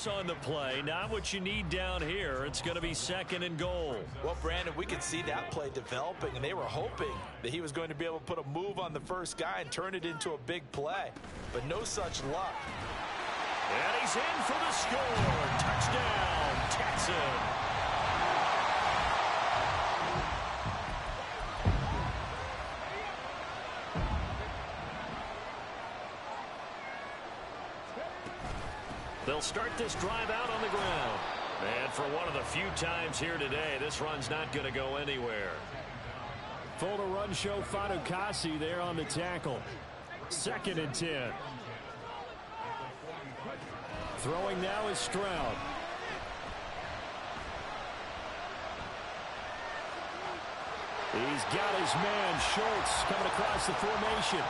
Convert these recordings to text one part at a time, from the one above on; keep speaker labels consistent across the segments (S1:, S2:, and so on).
S1: On the play, not what you need down here. It's going to be 2nd and goal.
S2: Well, Brandon, we could see that play developing, and they were hoping that he was going to be able to put a move on the first guy and turn it into a big play, but no such luck.
S1: And he's in for the score. Touchdown, Texans. They'll start this drive out on the ground. And for one of the few times here today, this run's not going to go anywhere.
S3: Full to run show Fatukasi there on the tackle. 2nd and 10. Throwing now is Stroud. He's got his man, Schultz, coming across the formation.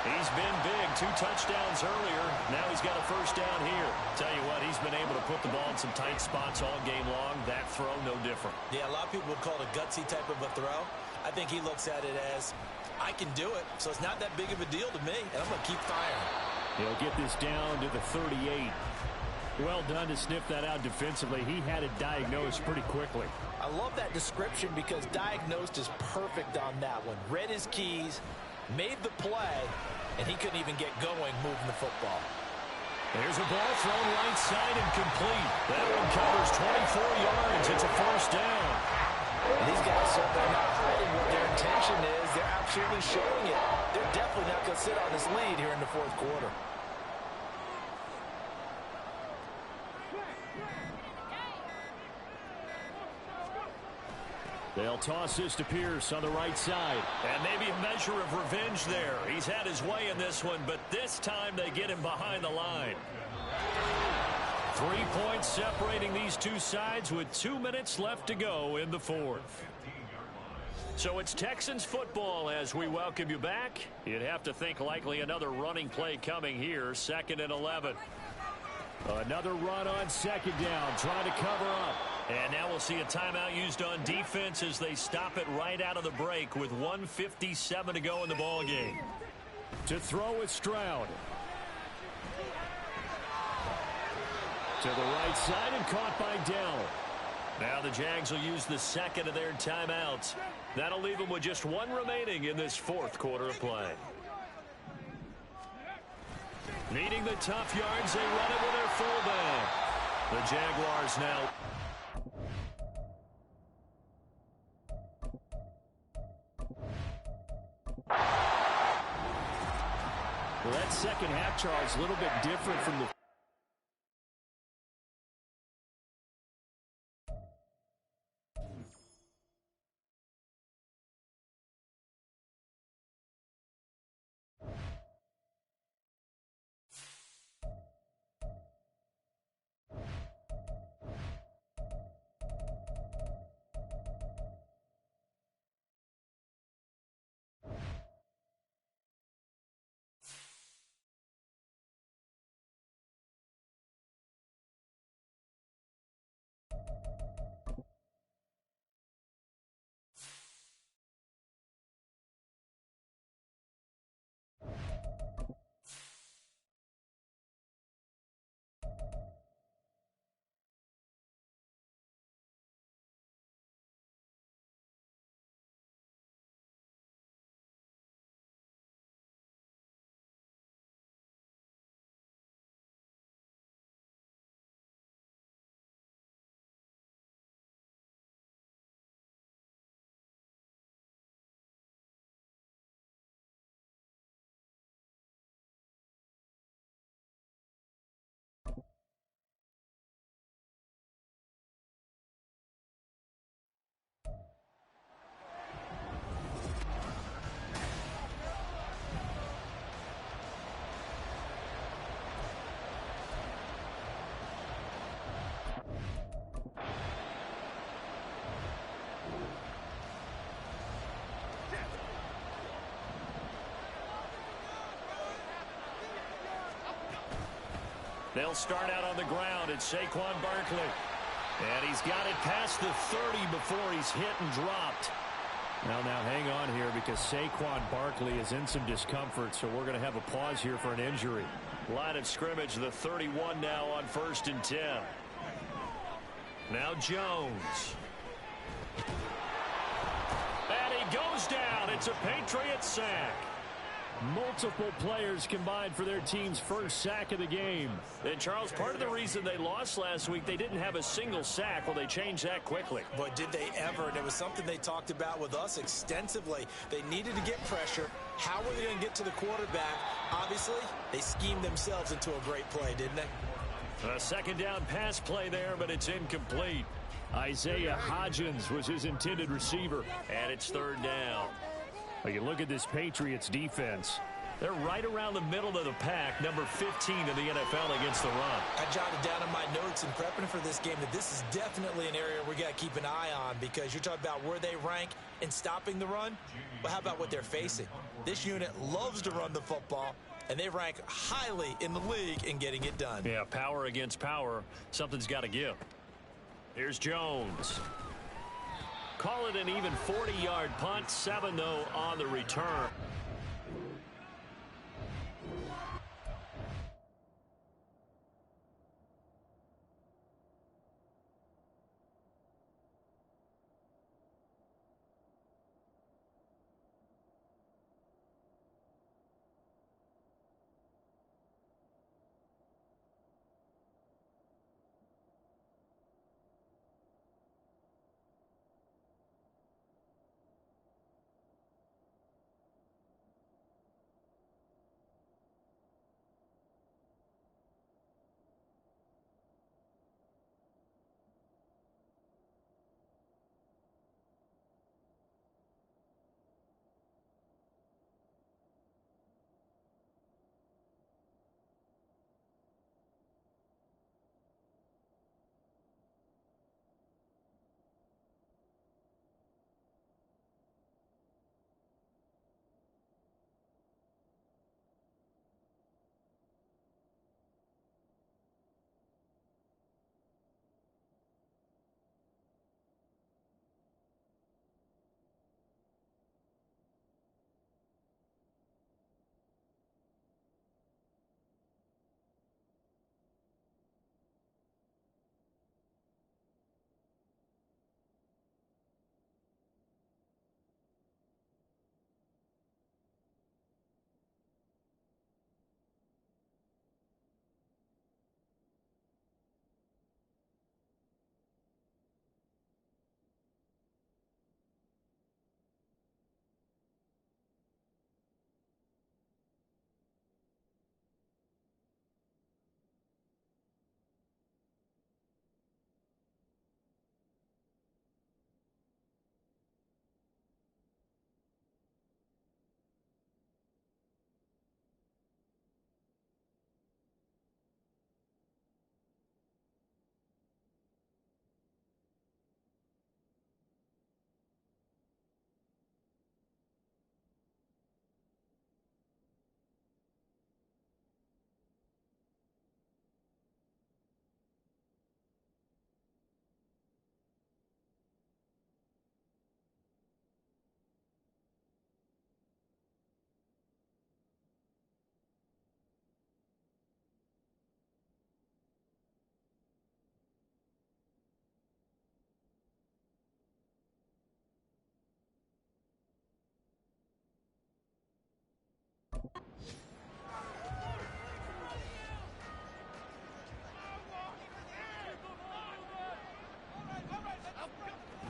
S1: He's been big, 2 touchdowns earlier. Now he's got a first down here. Tell you what, he's been able to put the ball in some tight spots all game long. That throw, no different.
S2: Yeah, a lot of people would call it a gutsy type of a throw. I think he looks at it as, I can do it, so it's not that big of a deal to me, and I'm going to keep firing.
S3: He'll get this down to the 38. Well done to sniff that out defensively. He had it diagnosed pretty quickly.
S2: I love that description because diagnosed is perfect on that one. Read his keys, made the play, and he couldn't even get going moving the football.
S1: There's a ball thrown right side and complete. That one covers 24 yards. It's a first down.
S2: And these guys certainly not hiding what their intention is. They're absolutely showing it. They're definitely not going to sit on this lead here in the 4th quarter.
S3: They'll toss this to Pierce on the right side.
S1: And maybe a measure of revenge there. He's had his way in this one, but this time they get him behind the line. 3 points separating these two sides with 2 minutes left to go in the 4th. So it's Texans football as we welcome you back. You'd have to think likely another running play coming here, 2nd and 11.
S3: Another run on 2nd down, trying to cover up.
S1: And now we'll see a timeout used on defense as they stop it right out of the break with 1:57 to go in the ball game.
S3: To throw is Stroud. To the right side and caught by Dell.
S1: Now the Jags will use the 2nd of their timeouts. That'll leave them with just 1 remaining in this 4th quarter of play. Needing the tough yards, they run it with their fullback. The Jaguars now.
S3: Well, that second half, Charles, a little bit different from the
S1: They'll start out on the ground. It's Saquon Barkley. And he's got it past the 30 before he's hit and dropped.
S3: Well, now hang on here because Saquon Barkley is in some discomfort, so we're going to have a pause here for an injury.
S1: Line of scrimmage, the 31 now on 1st and 10. Now Jones. And he goes down. It's a Patriots sack.
S3: Multiple players combined for their team's first sack of the game.
S1: And, Charles, part of the reason they lost last week, they didn't have a single sack. Well, they changed that quickly.
S2: Boy, did they ever. And it was something they talked about with us extensively. They needed to get pressure. How were they going to get to the quarterback? Obviously, they schemed themselves into a great play, didn't they?
S1: A second down pass play there, but it's incomplete.
S3: Isaiah Hodgins was his intended receiver.
S1: And it's 3rd down.
S3: Well, you look at this Patriots defense.
S1: They're right around the middle of the pack, number 15 in the NFL against the run.
S2: I jotted down in my notes in prepping for this game that this is definitely an area we got to keep an eye on, because you're talking about where they rank in stopping the run. Well, how about what they're facing? This unit loves to run the football, and they rank highly in the league in getting it done.
S1: Yeah, power against power. Something's got to give. Here's Jones. Call it an even 40-yard punt. 7, though, on the return.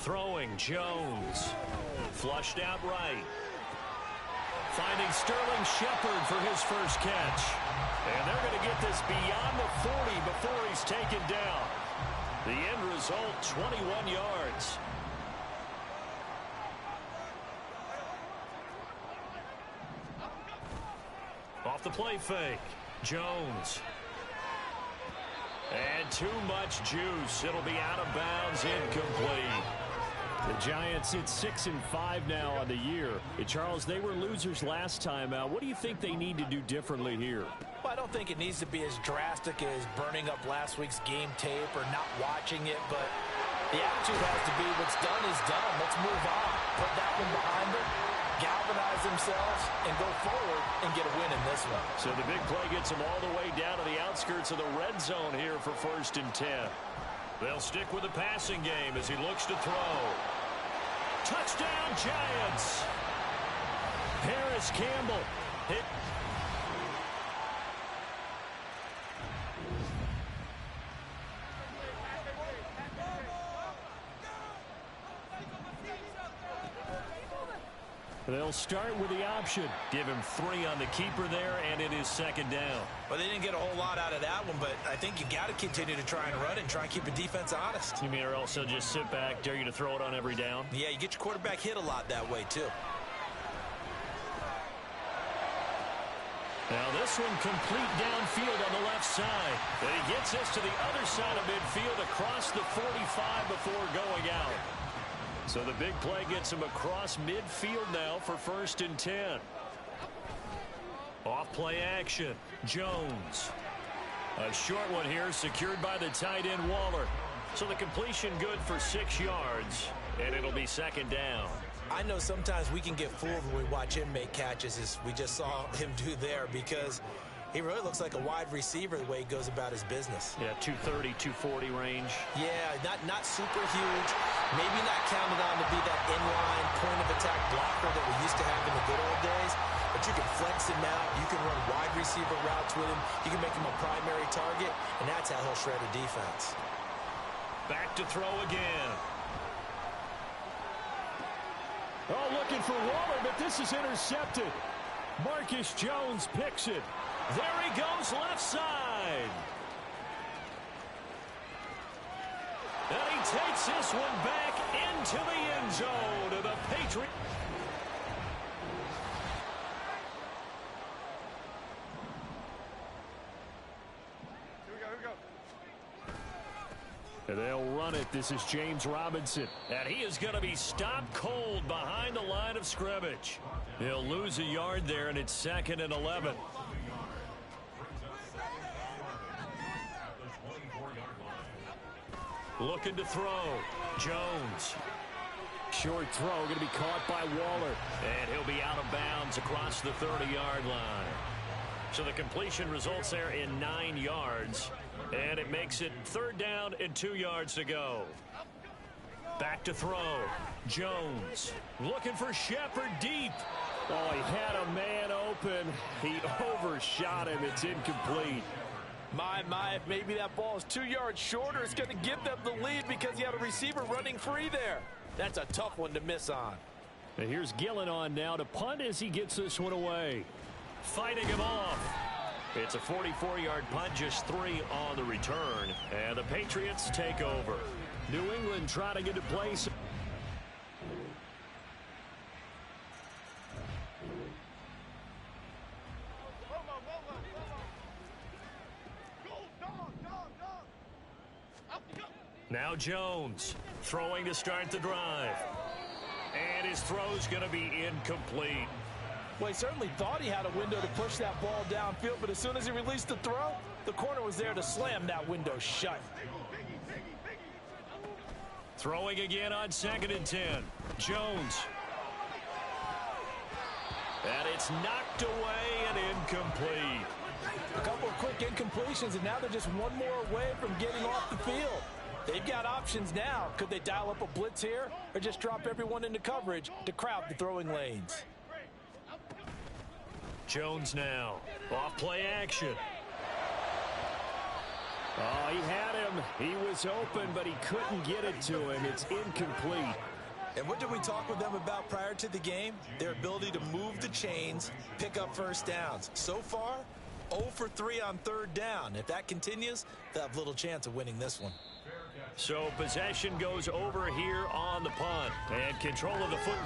S1: Throwing, Jones. Flushed out right. Finding Sterling Shepard for his first catch. And they're going to get this beyond the 40 before he's taken down. The end result, 21 yards. Off the play fake. Jones. And too much juice. It'll be out of bounds, incomplete.
S3: The Giants sit 6-5 now on the year. And Charles, they were losers last time out. What do you think they need to do differently here?
S2: Well, I don't think it needs to be as drastic as burning up last week's game tape or not watching it, but the attitude has to be what's done is done. Let's move on. Put that one behind them. galvanize themselves and go forward and get a win in this one.
S1: So the big play gets them all the way down to the outskirts of the red zone here for 1st and 10. They'll stick with the passing game as he looks to throw. Touchdown, Giants! Harris Campbell hit. They'll start with the option. Give him 3 on the keeper there, and it is 2nd down.
S2: Well, they didn't get a whole lot out of that one, but I think you got to continue to try and run it and try and keep the defense honest.
S1: You mean or also just sit back, dare you to throw it on every down?
S2: Yeah, you get your quarterback hit a lot that way, too.
S1: Now this one complete downfield on the left side. And he gets this to the other side of midfield across the 45 before going out. So the big play gets him across midfield now for 1st and 10. Off play action. Jones. A short one here secured by the tight end Waller. So the completion good for 6 yards. And it'll be 2nd down.
S2: I know sometimes we can get fooled when we watch him make catches, as we just saw him do there, because he really looks like a wide receiver the way he goes about his business.
S1: Yeah, 230, 240 range.
S2: Yeah, not super huge. Maybe not counted on to be that inline point-of-attack blocker that we used to have in the good old days. But you can flex him out. You can run wide receiver routes with him. You can make him a primary target, and that's how he'll shred a defense.
S1: Back to throw again.
S3: Oh, looking for Waller, but this is intercepted. Marcus Jones picks it.
S1: There he goes left side. And he takes this one back into the end zone of the Patriots.
S3: They'll run it. This is James Robinson.
S1: And he is going to be stopped cold behind the line of scrimmage. He'll lose a yard there, and it's 2nd and 11. Looking to throw. Jones.
S3: Short throw going to be caught by Waller.
S1: And he'll be out of bounds across the 30-yard line. So the completion results there in 9 yards. And it makes it 3rd down and 2 yards to go. Back to throw. Jones looking for Shepard deep.
S3: Oh, he had a man open. He overshot him. It's incomplete.
S4: My, if maybe that ball is 2 yards shorter, it's going to give them the lead because you had a receiver running free there. That's a tough one to miss on.
S3: And here's Gillen on now to punt as he gets this one away.
S1: Fighting him off. It's a 44-yard punt, just 3 on the return. And the Patriots take over.
S3: New England trying to get to place.
S1: Now Jones throwing to start the drive. And his throw's going to be incomplete.
S4: Well, he certainly thought he had a window to push that ball downfield, but as soon as he released the throw, the corner was there to slam that window shut.
S1: Throwing again on 2nd and 10. Jones. And it's knocked away and incomplete.
S4: A couple of quick incompletions, and now they're just one more away from getting off the field. They've got options now. Could they dial up a blitz here or just drop everyone into coverage to crowd the throwing lanes?
S1: Jones now. Off play action.
S3: Oh, he had him. He was open, but he couldn't get it to him. It's incomplete.
S2: And what did we talk with them about prior to the game? Their ability to move the chains, pick up 1st downs. So far, 0 for 3 on 3rd down. If that continues, they'll have little chance of winning this one.
S1: So possession goes over here on the punt. And control of the foot.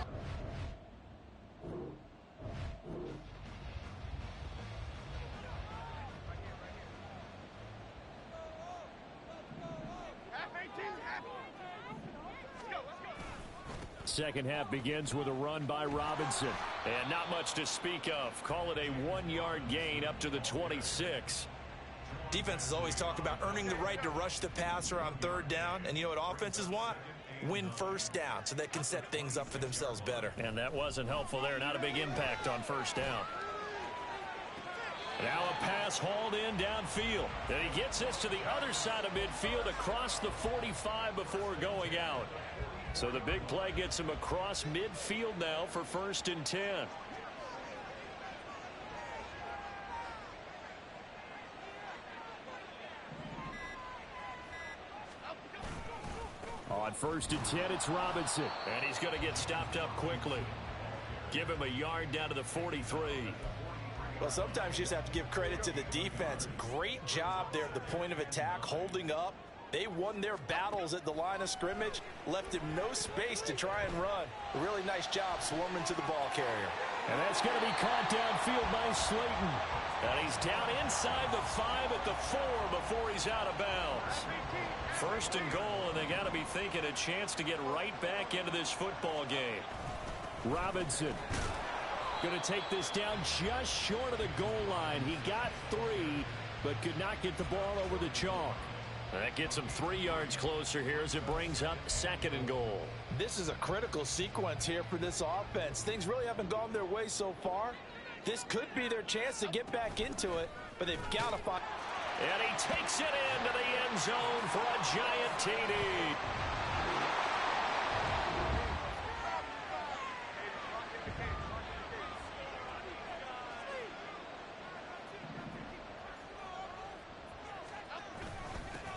S3: Second half begins with a run by Robinson.
S1: And not much to speak of. Call it a 1-yard gain up to the 26.
S2: Defenses always talk about earning the right to rush the passer on 3rd down. And you know what offenses want? win first down so they can set things up for themselves better.
S1: And that wasn't helpful there. Not a big impact on first down. Now a pass hauled in downfield. And he gets this to the other side of midfield across the 45 before going out. So the big play gets him across midfield now for 1st and 10. On 1st and 10, it's Robinson. And he's going to get stopped up quickly. Give him a yard down to the 43.
S4: Well, sometimes you just have to give credit to the defense. Great job there at the point of attack, holding up. They won their battles at the line of scrimmage, left him no space to try and run. A really nice job swarming to the ball carrier.
S3: And that's going to be caught downfield by Slayton.
S1: And he's down inside the 5 at the 4 before he's out of bounds. 1st and goal, and they got to be thinking a chance to get right back into this football game.
S3: Robinson going to take this down just short of the goal line. He got 3, but could not get the ball over the chalk.
S1: That gets him 3 yards closer here as it brings up 2nd and goal.
S4: This is a critical sequence here for this offense. Things really haven't gone their way so far. This could be their chance to get back into it, but they've got to find.
S1: And he takes it into the end zone for a giant TD.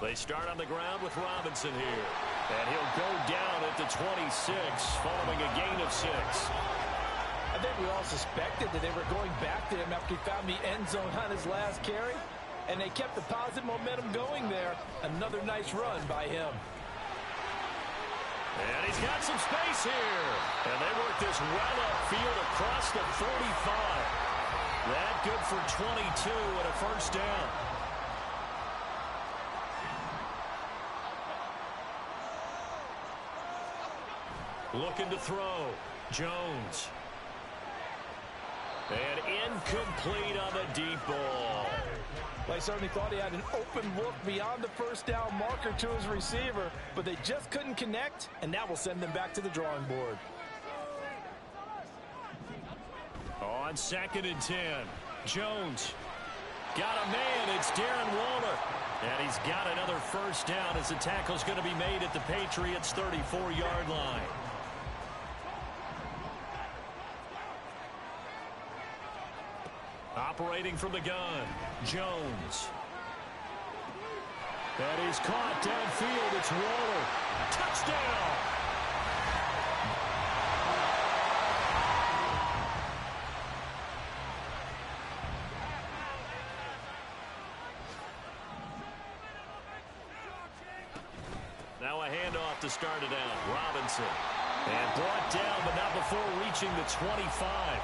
S1: They start on the ground with Robinson here. And he'll go down at the 26 following a gain of 6.
S4: I think we all suspected that they were going back to him after he found the end zone on his last carry. And they kept the positive momentum going there. Another nice run by him.
S1: And he's got some space here. And they work this well upfield across the 45. That good for 22 and a 1st down. Looking to throw. Jones. And incomplete on the deep ball.
S4: Well, I certainly thought he had an open look beyond the 1st down marker to his receiver, but they just couldn't connect, and that will send them back to the drawing board.
S1: On 2nd and 10, Jones got a man. It's Darren Waller. And he's got another 1st down as the tackle's going to be made at the Patriots' 34-yard line. Operating from the gun, Jones.
S3: That is caught downfield. It's Waller.
S1: Touchdown! Now a handoff to start it out. Robinson. And brought down, but not before reaching the 25.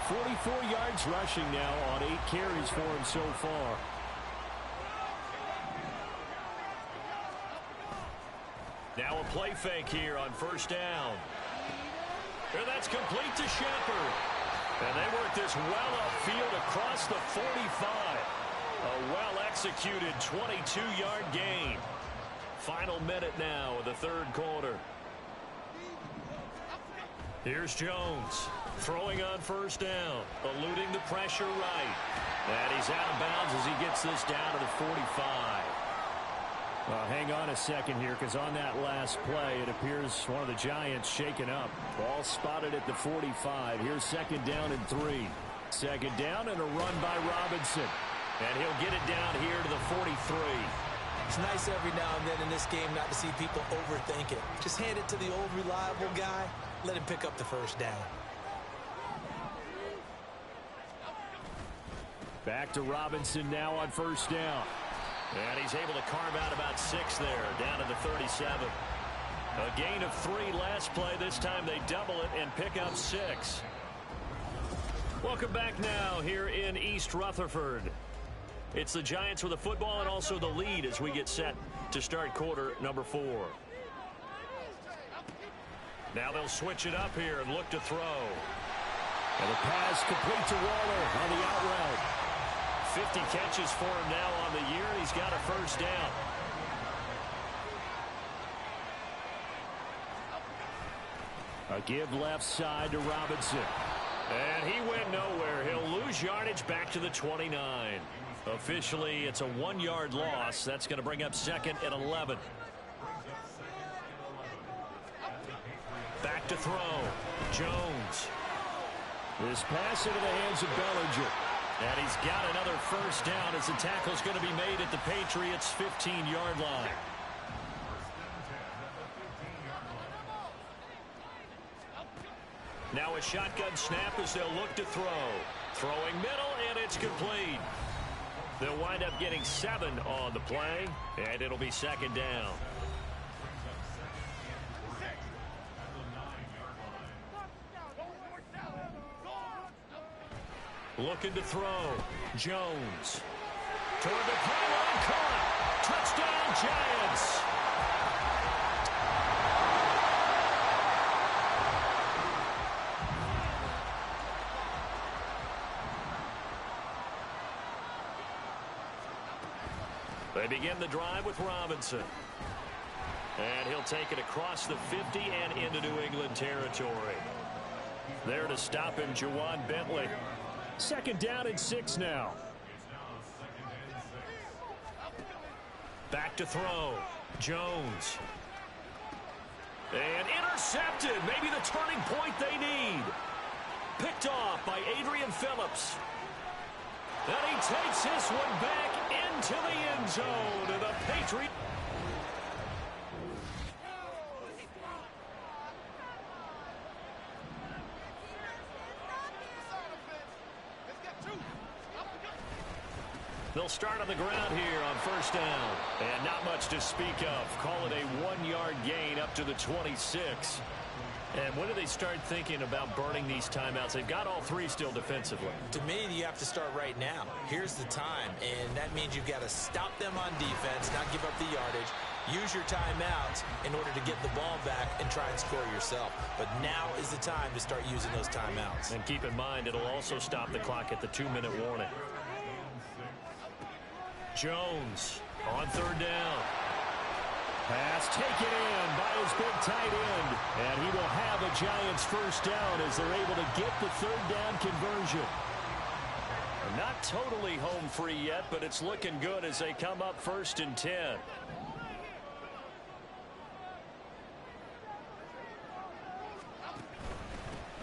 S3: 44 yards rushing now on 8 carries for him so far.
S1: Now a play fake here on 1st down. And that's complete to Shepard. And they work this well upfield across the 45. A well-executed 22-yard gain. Final minute now of the 3rd quarter. Here's Jones. Throwing on 1st down. Eluding the pressure right. And he's out of bounds as he gets this down to the 45.
S3: Well, hang on a second here, because on that last play, it appears one of the Giants shaken up. Ball spotted at the 45. Here's 2nd down and 3. 2nd down and a run by Robinson.
S1: And he'll get it down here to the 43.
S2: It's nice every now and then in this game not to see people overthink it. Just hand it to the old reliable guy. Let him pick up the 1st down.
S3: Back to Robinson now on 1st down.
S1: And he's able to carve out about 6 there, down to the 37. A gain of 3 last play. This time they double it and pick up 6. Welcome back now here in East Rutherford. It's the Giants with the football and also the lead as we get set to start quarter number 4. Now they'll switch it up here and look to throw.
S3: And the pass complete to Waller on the out route.
S1: 50 catches for him now on the year, and he's got a 1st down.
S3: A give left side to Robinson.
S1: And he went nowhere. He'll lose yardage back to the 29. Officially, it's a 1-yard loss. That's going to bring up 2nd and 11. Back to throw. Jones.
S3: This pass into the hands of Bellinger.
S1: And he's got another first down as the tackle's going to be made at the Patriots' 15-yard line. Now a shotgun snap as they'll look to throw. Throwing middle, and it's complete. They'll wind up getting 7 on the play, and it'll be 2nd down. Looking to throw. Jones. Toward the pylon, caught. Touchdown, Giants. They begin the drive with Robinson. And he'll take it across the 50 and into New England territory. There to stop him, Juwan Bentley.
S3: 2nd down and 6 now.
S1: Back to throw. Jones. And intercepted. Maybe the turning point they need. Picked off by Adrian Phillips. And he takes this one back into the end zone. And the Patriots. They'll start on the ground here on 1st down. And not much to speak of. Call it a 1-yard gain up to the 26. And when do they start thinking about burning these timeouts? They've got all 3 still defensively.
S2: To me, you have to start right now. Here's the time, and that means you've got to stop them on defense, not give up the yardage, use your timeouts in order to get the ball back and try and score yourself. But now is the time to start using those timeouts.
S1: And keep in mind, it'll also stop the clock at the 2-minute warning. Jones on 3rd down.
S3: Pass taken in by his big tight end. And he will have a Giants first down as they're able to get the 3rd down conversion.
S1: Not totally home free yet, but it's looking good as they come up 1st and 10.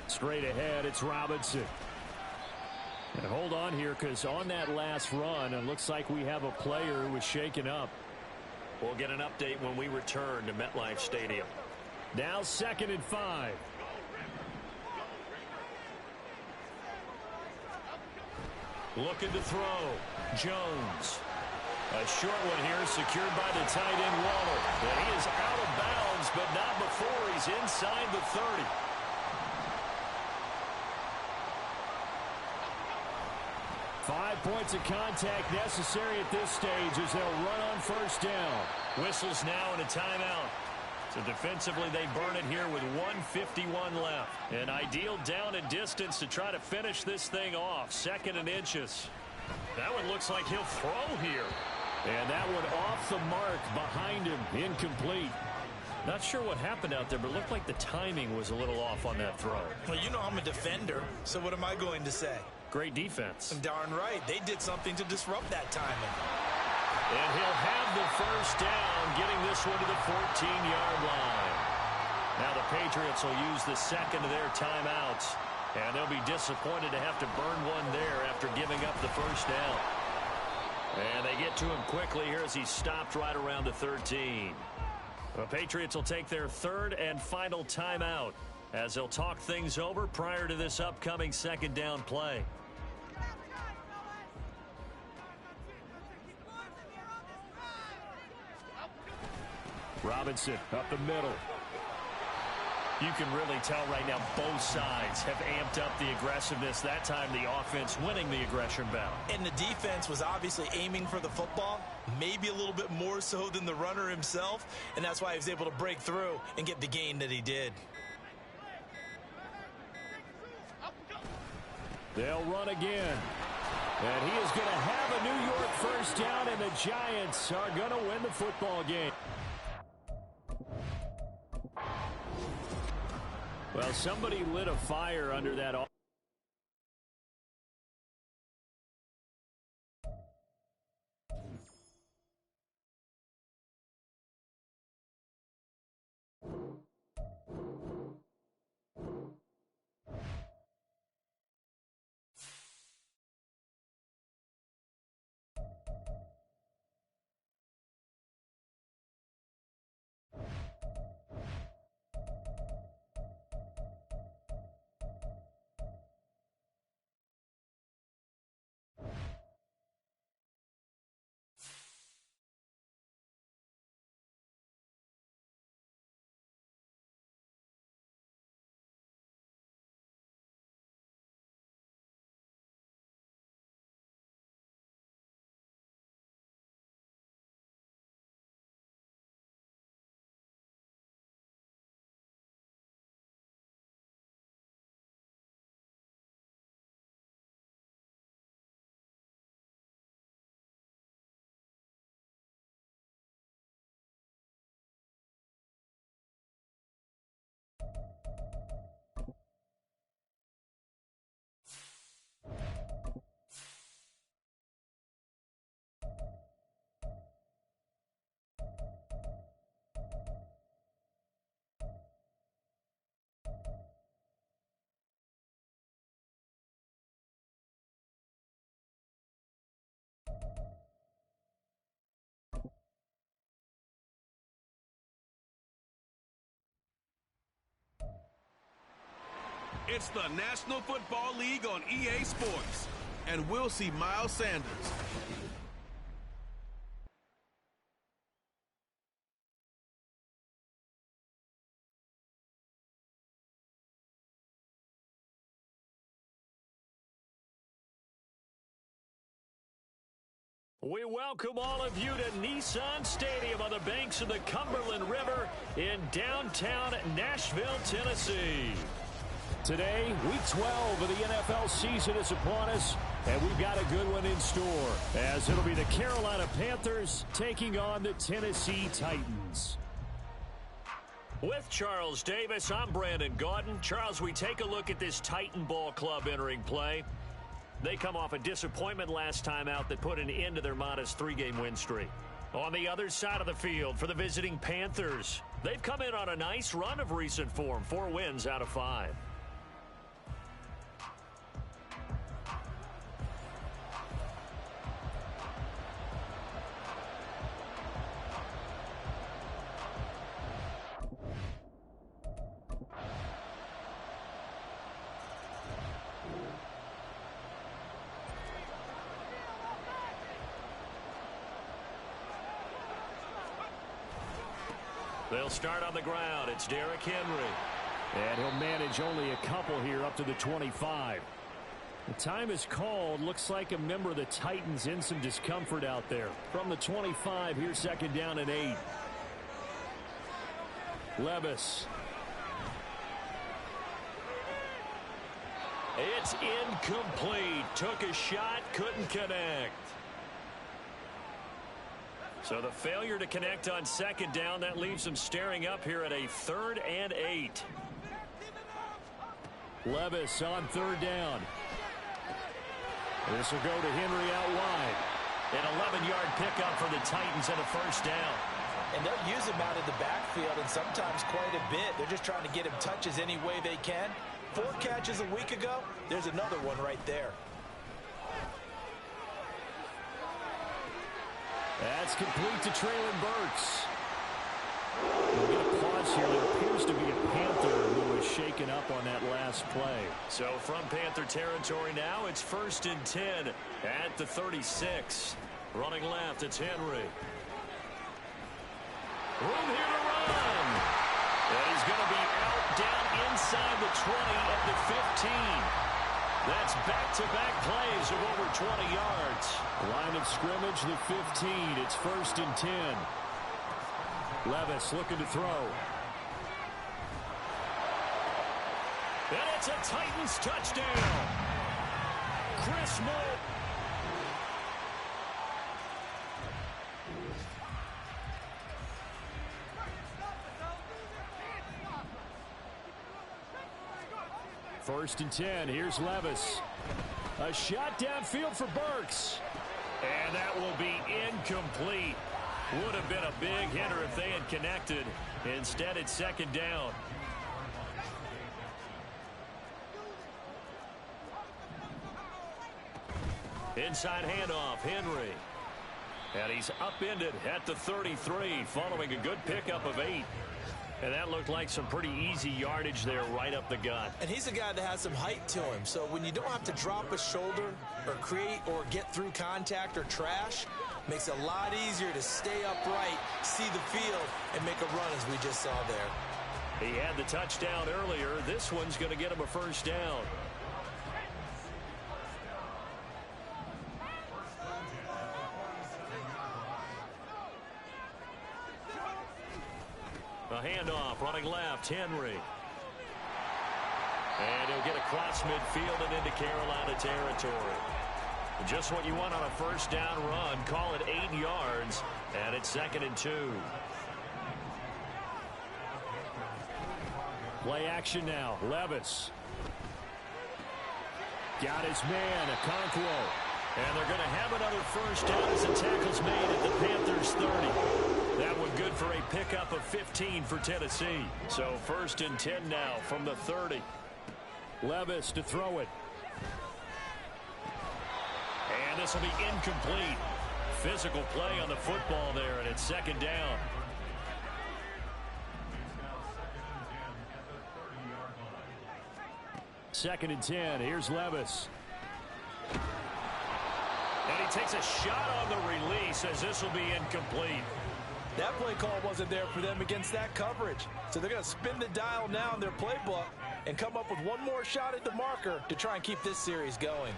S3: Straight ahead, it's Robinson. And hold on here, because on that last run, it looks like we have a player who was shaken up.
S1: We'll get an update when we return to MetLife Stadium.
S3: Now 2nd and 5.
S1: Looking to throw. Jones. A short one here secured by the tight end Waller. And he is out of bounds, but not before he's inside the 30.
S3: Five points of contact necessary at this stage as they'll run on 1st down.
S1: Whistles now and a timeout. So defensively, they burn it here with 1:51 left. An ideal down and distance to try to finish this thing off. 2nd and inches. That one looks like he'll throw here.
S3: And that one off the mark behind him. Incomplete.
S1: Not sure what happened out there, but it looked like the timing was a little off on that throw.
S2: Well, you know I'm a defender, so what am I going to say?
S1: Great defense.
S2: Darn right. They did something to disrupt that timing.
S1: And he'll have the first down, getting this one to the 14-yard line. Now the Patriots will use the 2nd of their timeouts. And they'll be disappointed to have to burn one there after giving up the first down. And they get to him quickly here as he's stopped right around the 13. The Patriots will take their 3rd and final timeout as they'll talk things over prior to this upcoming 2nd down play.
S3: Robinson up the middle.
S1: You can really tell right now both sides have amped up the aggressiveness. That time the offense winning the aggression battle.
S2: And the defense was obviously aiming for the football, maybe a little bit more so than the runner himself, and that's why he was able to break through and get the gain that he did.
S3: They'll run again. And he is going to have a New York first down, and the Giants are going to win the football game. Well, somebody lit a fire under that.
S5: It's the National Football League on EA Sports, and we'll see Miles Sanders.
S1: We welcome all of you to Nissan Stadium on the banks of the Cumberland River in downtown Nashville, Tennessee.
S3: Today, week 12 of the NFL season is upon us, and we've got a good one in store, as it'll be the Carolina Panthers taking on the Tennessee Titans.
S1: With Charles Davis, I'm Brandon Gaudin. Charles, we take a look at this Titan ball club entering play. They come off a disappointment last time out that put an end to their modest 3-game win streak. On the other side of the field for the visiting Panthers, they've come in on a nice run of recent form, 4 wins out of 5. They'll start on the ground. It's Derrick Henry.
S3: And he'll manage only a couple here up to the 25. The time is called. Looks like a member of the Titans in some discomfort out there. From the 25, here's 2nd down and 8. Levis.
S1: It's incomplete. Took a shot, couldn't connect. So the failure to connect on 2nd down, that leaves them staring up here at a 3rd and 8.
S3: Levis on 3rd down. This will go to Henry out wide.
S1: An 11-yard pickup for the Titans and a 1st down.
S4: And they'll use him out of the backfield, and sometimes quite a bit. They're just trying to get him touches any way they can. 4 catches a week ago. There's another one right there.
S3: That's complete to Traylon Burks. We'll get a pause here. There appears to be a Panther who was shaken up on that last play.
S1: So from Panther territory now, it's 1st and 10 at the 36. Running left, it's Henry. Room here to run. And he's going to be out down inside the 20 at the 15. That's back-to-back plays of over 20 yards.
S3: Line of scrimmage, the 15. It's 1st and 10. Levis looking to throw.
S1: And it's a Titans touchdown. Chris Moore.
S3: First and 10. Here's Levis. A shot downfield for Burks.
S1: And that will be incomplete. Would have been a big hitter if they had connected. Instead, it's second down. Inside handoff, Henry. And he's upended at the 33 following a good pickup of 8. And that looked like some pretty easy yardage there right up the gut.
S2: And he's a guy that has some height to him. So when you don't have to drop a shoulder or create or get through contact or trash, makes it a lot easier to stay upright, see the field, and make a run as we just saw there.
S1: He had the touchdown earlier. This one's going to get him a first down. A handoff, running left, Henry. And he'll get across midfield and into Carolina territory. Just what you want on a first down run. Call it 8 yards, and it's second and 2.
S3: Play action now. Levis. Got his man, Okonkwo.
S1: And they're going to have another first down as the tackle's made at the Panthers' 30. That one good for a pickup of 15 for Tennessee. So first and 10 now from the 30.
S3: Levis to throw it.
S1: And this will be incomplete. Physical play on the football there, and it's second down.
S3: Second and 10. Here's Levis.
S1: And he takes a shot on the release as this will be incomplete.
S4: That play call wasn't there for them against that coverage. So they're going to spin the dial now in their playbook and come up with one more shot at the marker to try and keep this series going.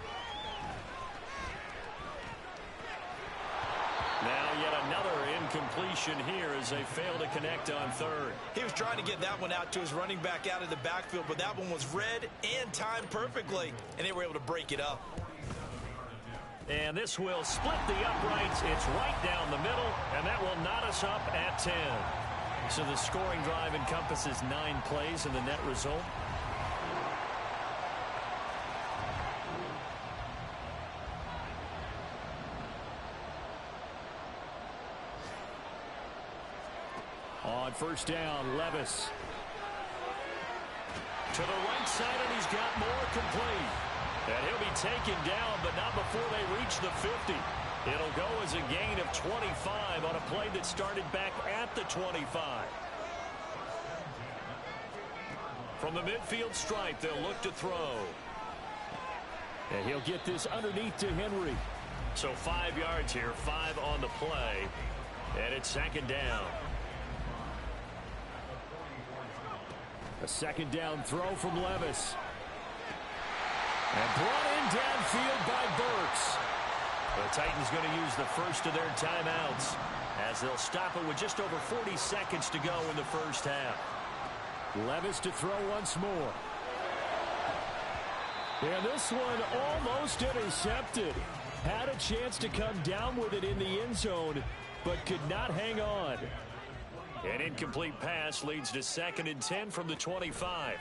S1: Now yet another incompletion here as they fail to connect on third.
S2: He was trying to get that one out to his running back out of the backfield, but that one was read and timed perfectly, and they were able to break it up.
S1: And this will split the uprights. It's right down the middle, and that will knot us up at 10. So the scoring drive encompasses 9 plays in the net result.
S3: On first down, Levis.
S1: To the right side, and he's got more complete. And he'll be taken down, but not before they reach the 50. It'll go as a gain of 25 on a play that started back at the 25. From the midfield stripe, they'll look to throw.
S3: And he'll get this underneath to Henry.
S1: So 5 yards here, 5 on the play. And it's second down.
S3: A second down throw from Levis. And brought in downfield by Burks.
S1: The Titans going to use the first of their timeouts as they'll stop it with just over 40 seconds to go in the first half.
S3: Levis to throw once more. And this one almost intercepted. Had a chance to come down with it in the end zone, but could not hang on.
S1: An incomplete pass leads to second and 10 from the 25.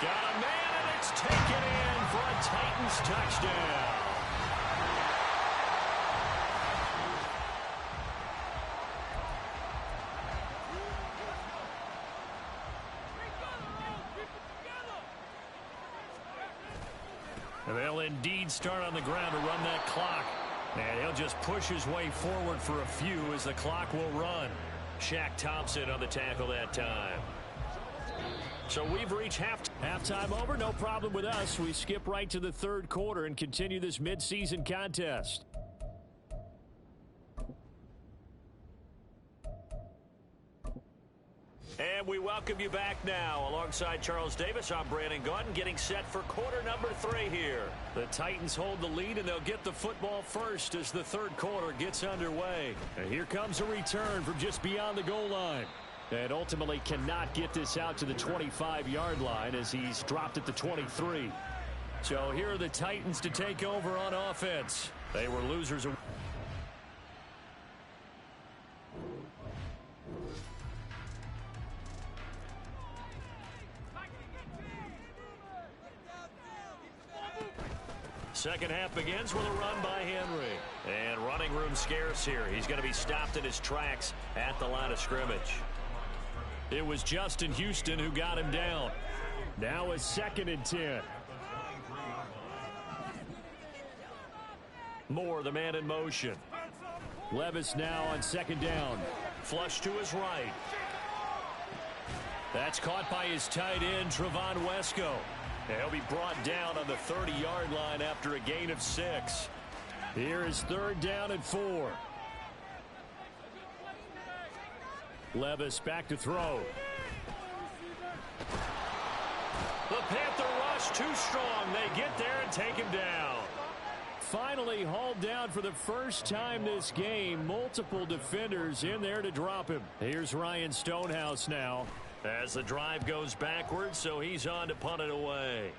S1: Got a man, and it's taken in for a Titans touchdown. And they'll indeed start on the ground to run that clock. And he'll just push his way forward for a few as the clock will run. Shaq Thompson on the tackle that time. So we've reached halftime over. No problem with us. We skip right to the third quarter and continue this midseason contest. And we welcome you back now. Alongside Charles Davis, I'm Brandon Gaudin, getting set for quarter number 3 here. The Titans hold the lead, and they'll get the football first as the third quarter gets underway.
S3: And here comes a return from just beyond the goal line. And ultimately cannot get this out to the 25-yard line as he's dropped at the 23.
S1: So here are the Titans to take over on offense. They were losers. second half begins with a run by Henry. And running room scarce here. He's going to be stopped in his tracks at the line of scrimmage. It was Justin Houston who got him down.
S3: Now a 2nd and 10.
S1: Moore, the man in motion.
S3: Levis now on 2nd down.
S1: Flush to his right. That's caught by his tight end, Trevon Wesco. And he'll be brought down on the 30-yard line after a gain of 6.
S3: Here is 3rd down and 4. Levis back to throw.
S1: The Panther rush too strong. They get there and take him down.
S3: Finally hauled down for the first time this game. Multiple defenders in there to drop him. Here's Ryan Stonehouse now.
S1: As the drive goes backwards, so he's on to punt it away.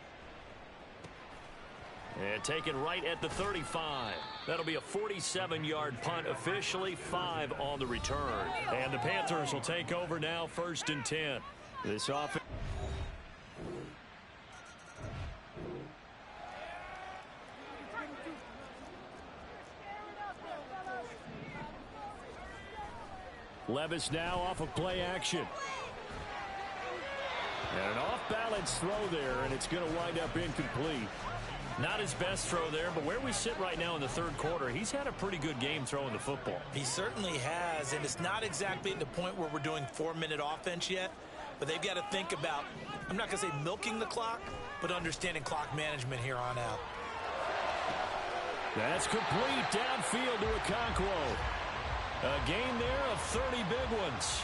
S1: And taken right at the 35. That'll be a 47-yard punt, officially 5 on the return. And the Panthers will take over now, 1st and 10.
S3: This offense. Levis now off of play action. And an off-balance throw there, and it's going to wind up incomplete.
S1: Not his best throw there, but where we sit right now in the 3rd quarter, he's had a pretty good game throwing the football.
S2: He certainly has, and it's not exactly at the point where we're doing 4-minute offense yet, but they've got to think about, I'm not going to say milking the clock, but understanding clock management here on out.
S3: That's complete downfield to Okonkwo.
S1: A gain there of 30 big ones.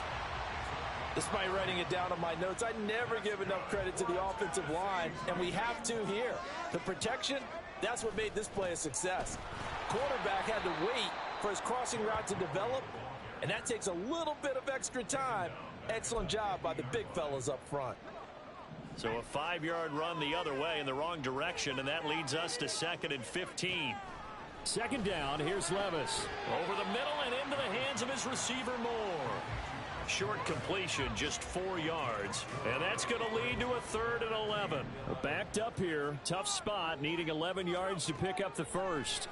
S4: Despite writing it down on my notes, I never give enough credit to the offensive line, and we have to here. The protection, that's what made this play a success. Quarterback had to wait for his crossing route to develop, and that takes a little bit of extra time. Excellent job by the big fellas up front.
S1: So a 5-yard run the other way in the wrong direction, and that leads us to 2nd and 15.
S3: 2nd down, here's Levis.
S1: Over the middle and into the hands of his receiver, Moore. Short completion, just 4 yards. And that's going to lead to a 3rd and 11.
S3: Backed up here. Tough spot, needing 11 yards to pick up the first.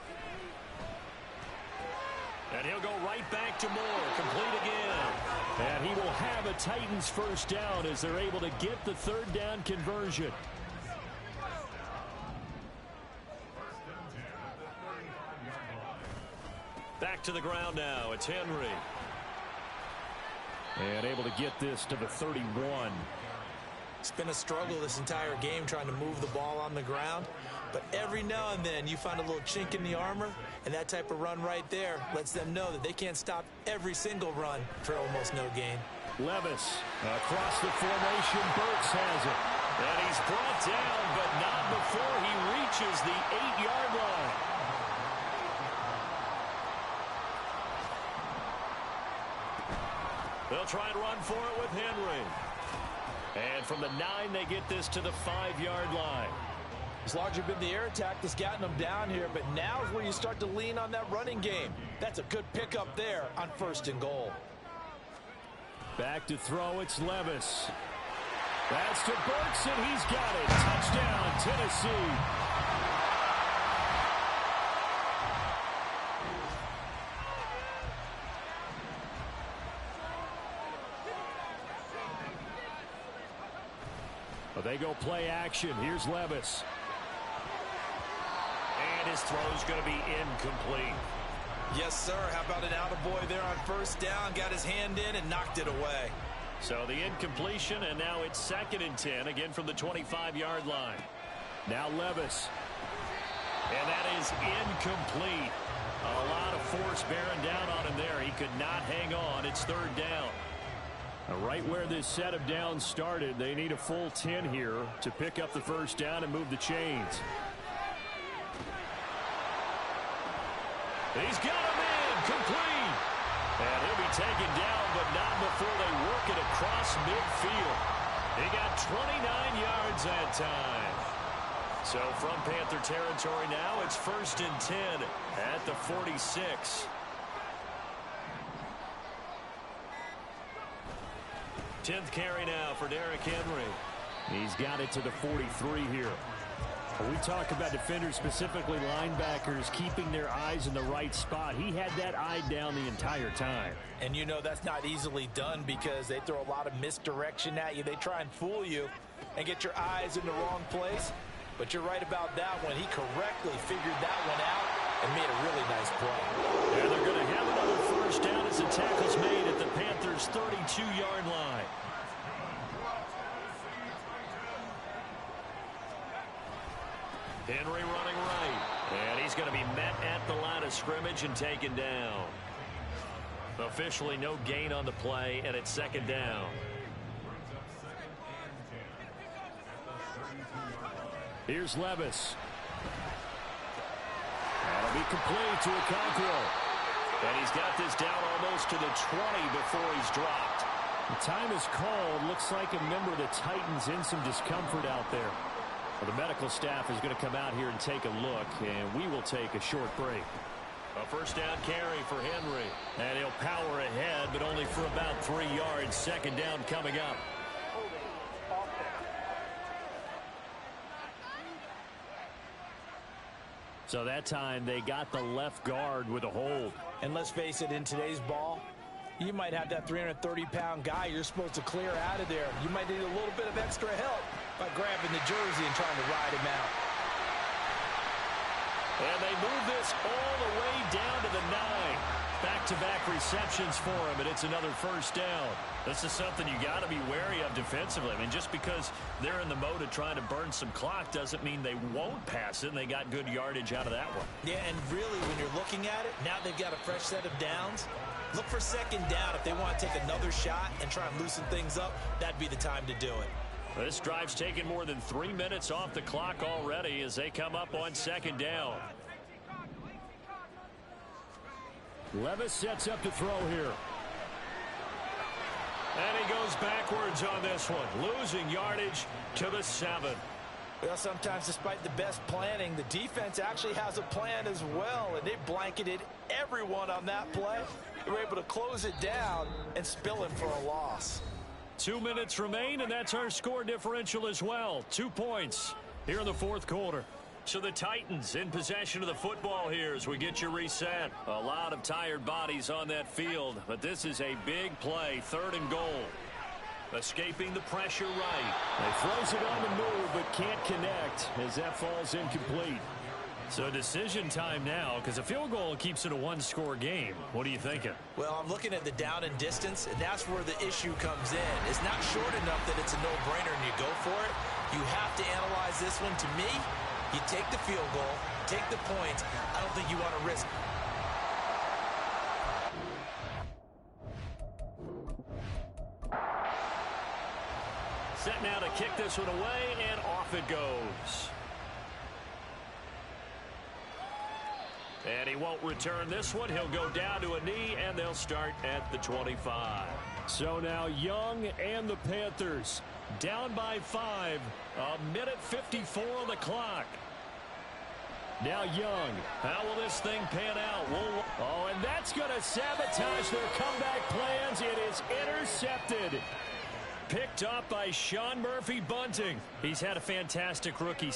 S1: And he'll go right back to Moore. Complete again.
S3: And he will have a Titans first down as they're able to get the 3rd down conversion.
S1: Back to the ground now. It's Henry.
S3: And able to get this to the 31.
S2: It's been a struggle this entire game trying to move the ball on the ground. But every now and then you find a little chink in the armor, and that type of run right there lets them know that they can't stop every single run for almost no gain.
S3: Levis across the formation. Burks has it.
S1: And he's brought down, but not before he reaches the 8-yard line. They'll try and run for it with Henry. And from the 9, they get this to the 5-yard line.
S4: It's largely been the air attack that's gotten them down here, but now is where you start to lean on that running game. That's a good pickup there on 1st and goal.
S3: Back to throw, it's Levis. That's to Burks, and he's got it. Touchdown, Tennessee. Well, they go play action. Here's Levis.
S1: And his throw's going to be incomplete.
S2: Yes, sir. How about an attaboy there on 1st down? Got his hand in and knocked it away.
S1: So the incompletion, and now it's 2nd and 10, again from the 25-yard line.
S3: Now Levis.
S1: And that is incomplete. A lot of force bearing down on him there. He could not hang on. It's 3rd down.
S3: Right where this set of downs started, they need a full 10 here to pick up the first down and move the chains.
S1: He's got him in, complete. And he'll be taken down, but not before they work it across midfield. He got 29 yards that time. So from Panther territory now, it's 1st and 10 at the 46. Tenth carry now for Derrick Henry.
S3: He's got it to the 43 here. We talk about defenders, specifically linebackers, keeping their eyes in the right spot. He had that eye down the entire time.
S4: And you know that's not easily done because they throw a lot of misdirection at you. They try and fool you and get your eyes in the wrong place. But you're right about that one. He correctly figured that one out and made a really nice play.
S1: And they're going to have another first down as the tackle's made at the Panthers' 32-yard line. Henry running right. And he's going to be met at the line of scrimmage and taken down. Officially no gain on the play, and it's second down.
S3: Here's Levis. That'll be complete to Okonkwo.
S1: And he's got this down almost to the 20 before he's dropped.
S3: The time is called. Looks like a member of the Titans in some discomfort out there. Well, the medical staff is going to come out here and take a look, and we will take a short break.
S1: A first down carry for Henry. And he'll power ahead, but only for about 3 yards. Second down coming up.
S3: So that time they got the left guard with a hold.
S4: And let's face it, in today's ball, you might have that 330-pound guy you're supposed to clear out of there. You might need a little bit of extra help by grabbing the jersey and trying to ride him out.
S1: And they move this all the way down to the 9. Back-to-back receptions for him, and it's another first down. This is something you got to be wary of defensively. I mean, just because they're in the mode of trying to burn some clock doesn't mean they won't pass it, and they got good yardage out of that one.
S2: Yeah, and really, when you're looking at it, now they've got a fresh set of downs. Look for second down. If they want to take another shot and try and loosen things up, that'd be the time to do it.
S1: This drive's taken more than 3 minutes off the clock already as they come up on second down.
S3: Levis sets up to throw here.
S1: And he goes backwards on this one, losing yardage to the 7.
S4: Well, sometimes despite the best planning, the defense actually has a plan as well, and they blanketed everyone on that play. They were able to close it down and spill him for a loss.
S1: 2 minutes remain, and that's our score differential as well. 2 points here in the fourth quarter. So the Titans in possession of the football here as we get you reset. A lot of tired bodies on that field, but this is a big play, 3rd and goal. Escaping the pressure right.
S3: He throws it on the move, but can't connect as that falls incomplete.
S1: So decision time now, because a field goal keeps it a one-score game. What are you thinking?
S2: Well, I'm looking at the down and distance, and that's where the issue comes in. It's not short enough that it's a no-brainer and you go for it. You have to analyze this one. To me, you take the field goal, take the points. I don't think you want to risk.
S1: Set now to kick this one away, and off it goes. And he won't return this one. He'll go down to a knee, and they'll start at the 25.
S3: So now Young and the Panthers down by 5. A minute 54 on the clock. Now Young.
S1: How will this thing pan out?
S3: Oh, and that's going to sabotage their comeback plans. It is intercepted.
S1: Picked up by Sean Murphy-Bunting. He's had a fantastic rookie.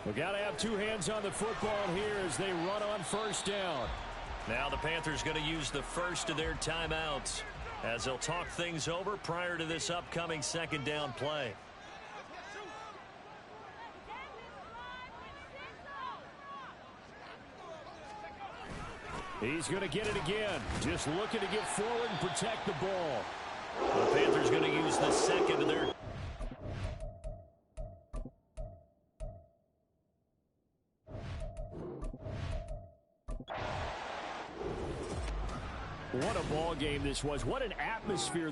S3: We got to have 2 hands on the football here as they run on first down.
S1: Now the Panthers going to use the first of their timeouts as they'll talk things over prior to this upcoming second down play.
S3: He's going to get it again. Just looking to get forward and protect the ball.
S1: The Panthers going to use the second of their.
S3: What a ball game this was. What an atmosphere.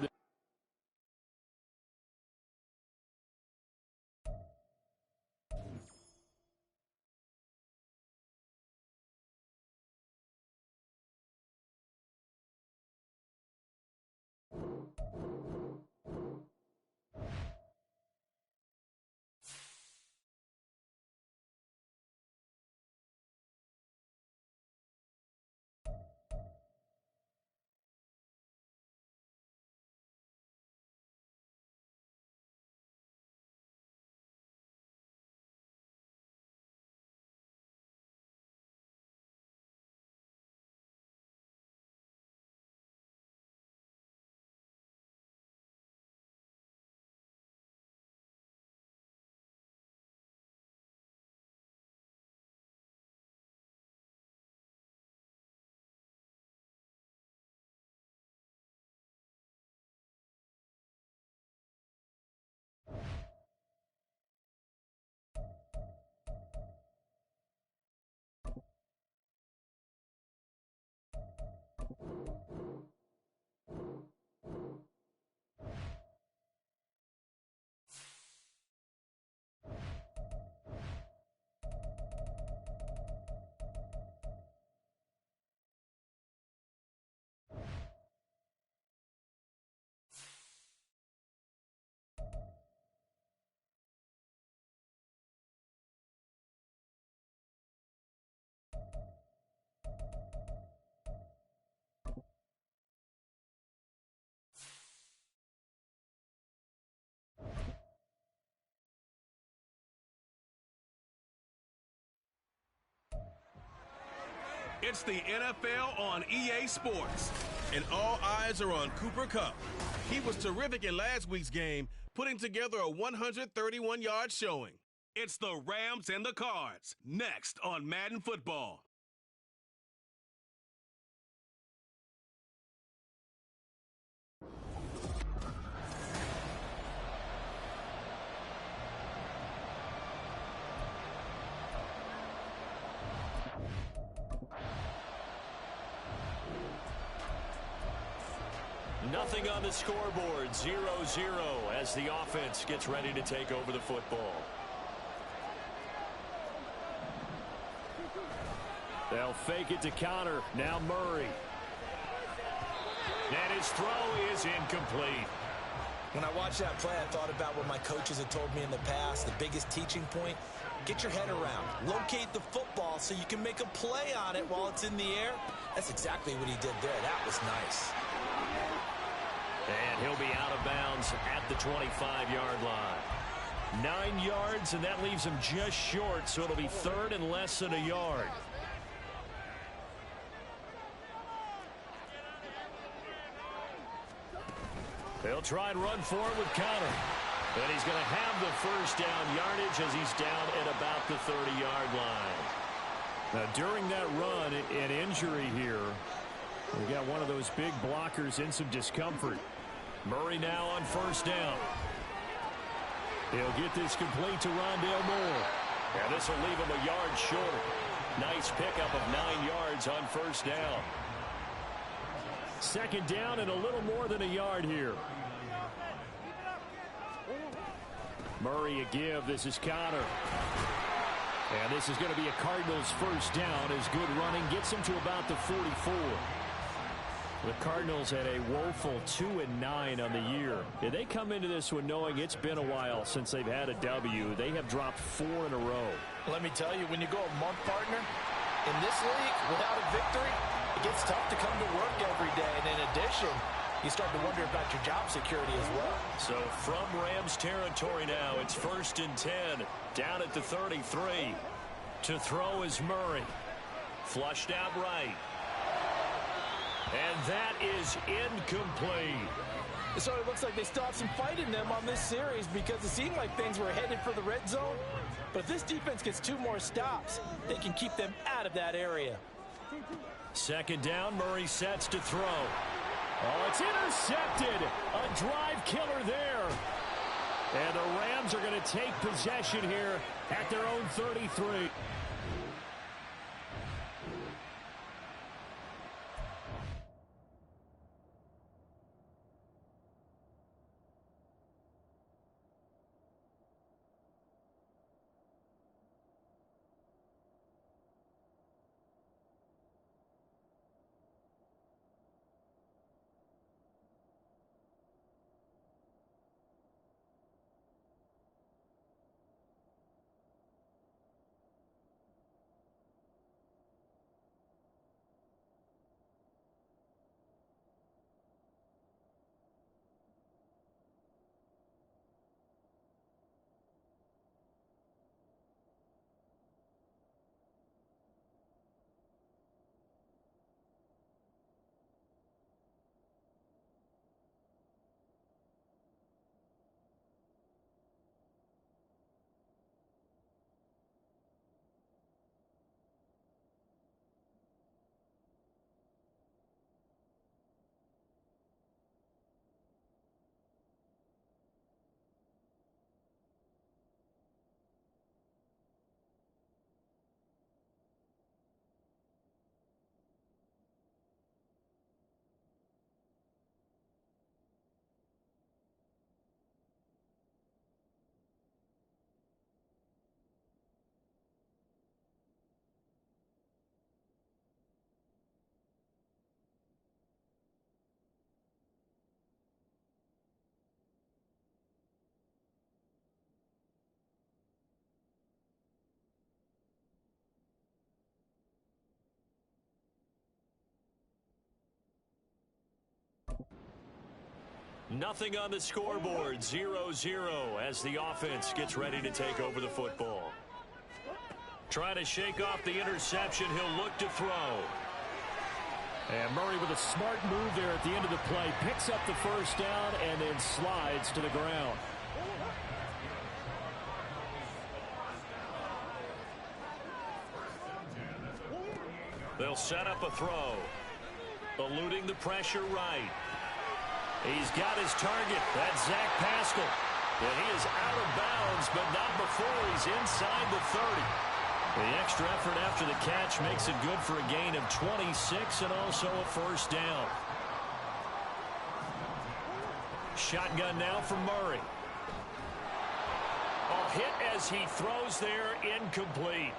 S5: It's the NFL on EA Sports, and all eyes are on Cooper Kupp. He was terrific in last week's game, putting together a 131-yard showing. It's the Rams and the Cards, next on Madden Football.
S1: Nothing on the scoreboard, 0-0 as the offense gets ready to take over the football.
S3: They'll fake it to counter. Now Murray.
S1: And his throw is incomplete.
S2: When I watched that play, I thought about what my coaches had told me in the past. The biggest teaching point, get your head around. Locate the football so you can make a play on it while it's in the air. That's exactly what he did there. That was nice.
S1: And he'll be out of bounds at the 25-yard line. 9 yards, and that leaves him just short, so it'll be third and less than a yard. They'll try and run for it with counter. And he's going to have the first down yardage as he's down at about the 30-yard line.
S3: Now, during that run, an injury here. We got one of those big blockers in some discomfort.
S1: Murray now on first down.
S3: He'll get this complete to Rondale Moore.
S1: And this will leave him a yard short. Nice pickup of 9 yards on first down.
S3: Second down and a little more than a yard here. Murray a give. This is counter. And this is going to be a Cardinals first down as good running gets him to about the 44. The Cardinals had a woeful 2-9 on the year. They come into this one knowing it's been a while since they've had a W. They have dropped 4 in a row.
S4: Let me tell you, when you go a month, partner, in this league, without a victory, it gets tough to come to work every day. And in addition, you start to wonder about your job security as well.
S1: So from Rams territory now, it's first and 10, down at the 33. To throw is Murray. Flushed out right. And that is incomplete.
S4: So it looks like they still have some fight in them on this series because it seemed like things were headed for the red zone. But if this defense gets 2 more stops, they can keep them out of that area.
S1: Second down, Murray sets to throw.
S3: Oh, it's intercepted. A drive killer there. And the Rams are going to take possession here at their own 33.
S1: Nothing on the scoreboard, 0-0 as the offense gets ready to take over the football. Trying to shake off the interception, he'll look to throw. And Murray with a smart move there at the end of the play, picks up the first down and then slides to the ground. They'll set up a throw. Eluding the pressure right. He's got his target. That's Zach Pascal. And he is out of bounds, but not before he's inside the 30. The extra effort after the catch makes it good for a gain of 26 and also a first down. Shotgun now from Murray. A hit as he throws there, incomplete.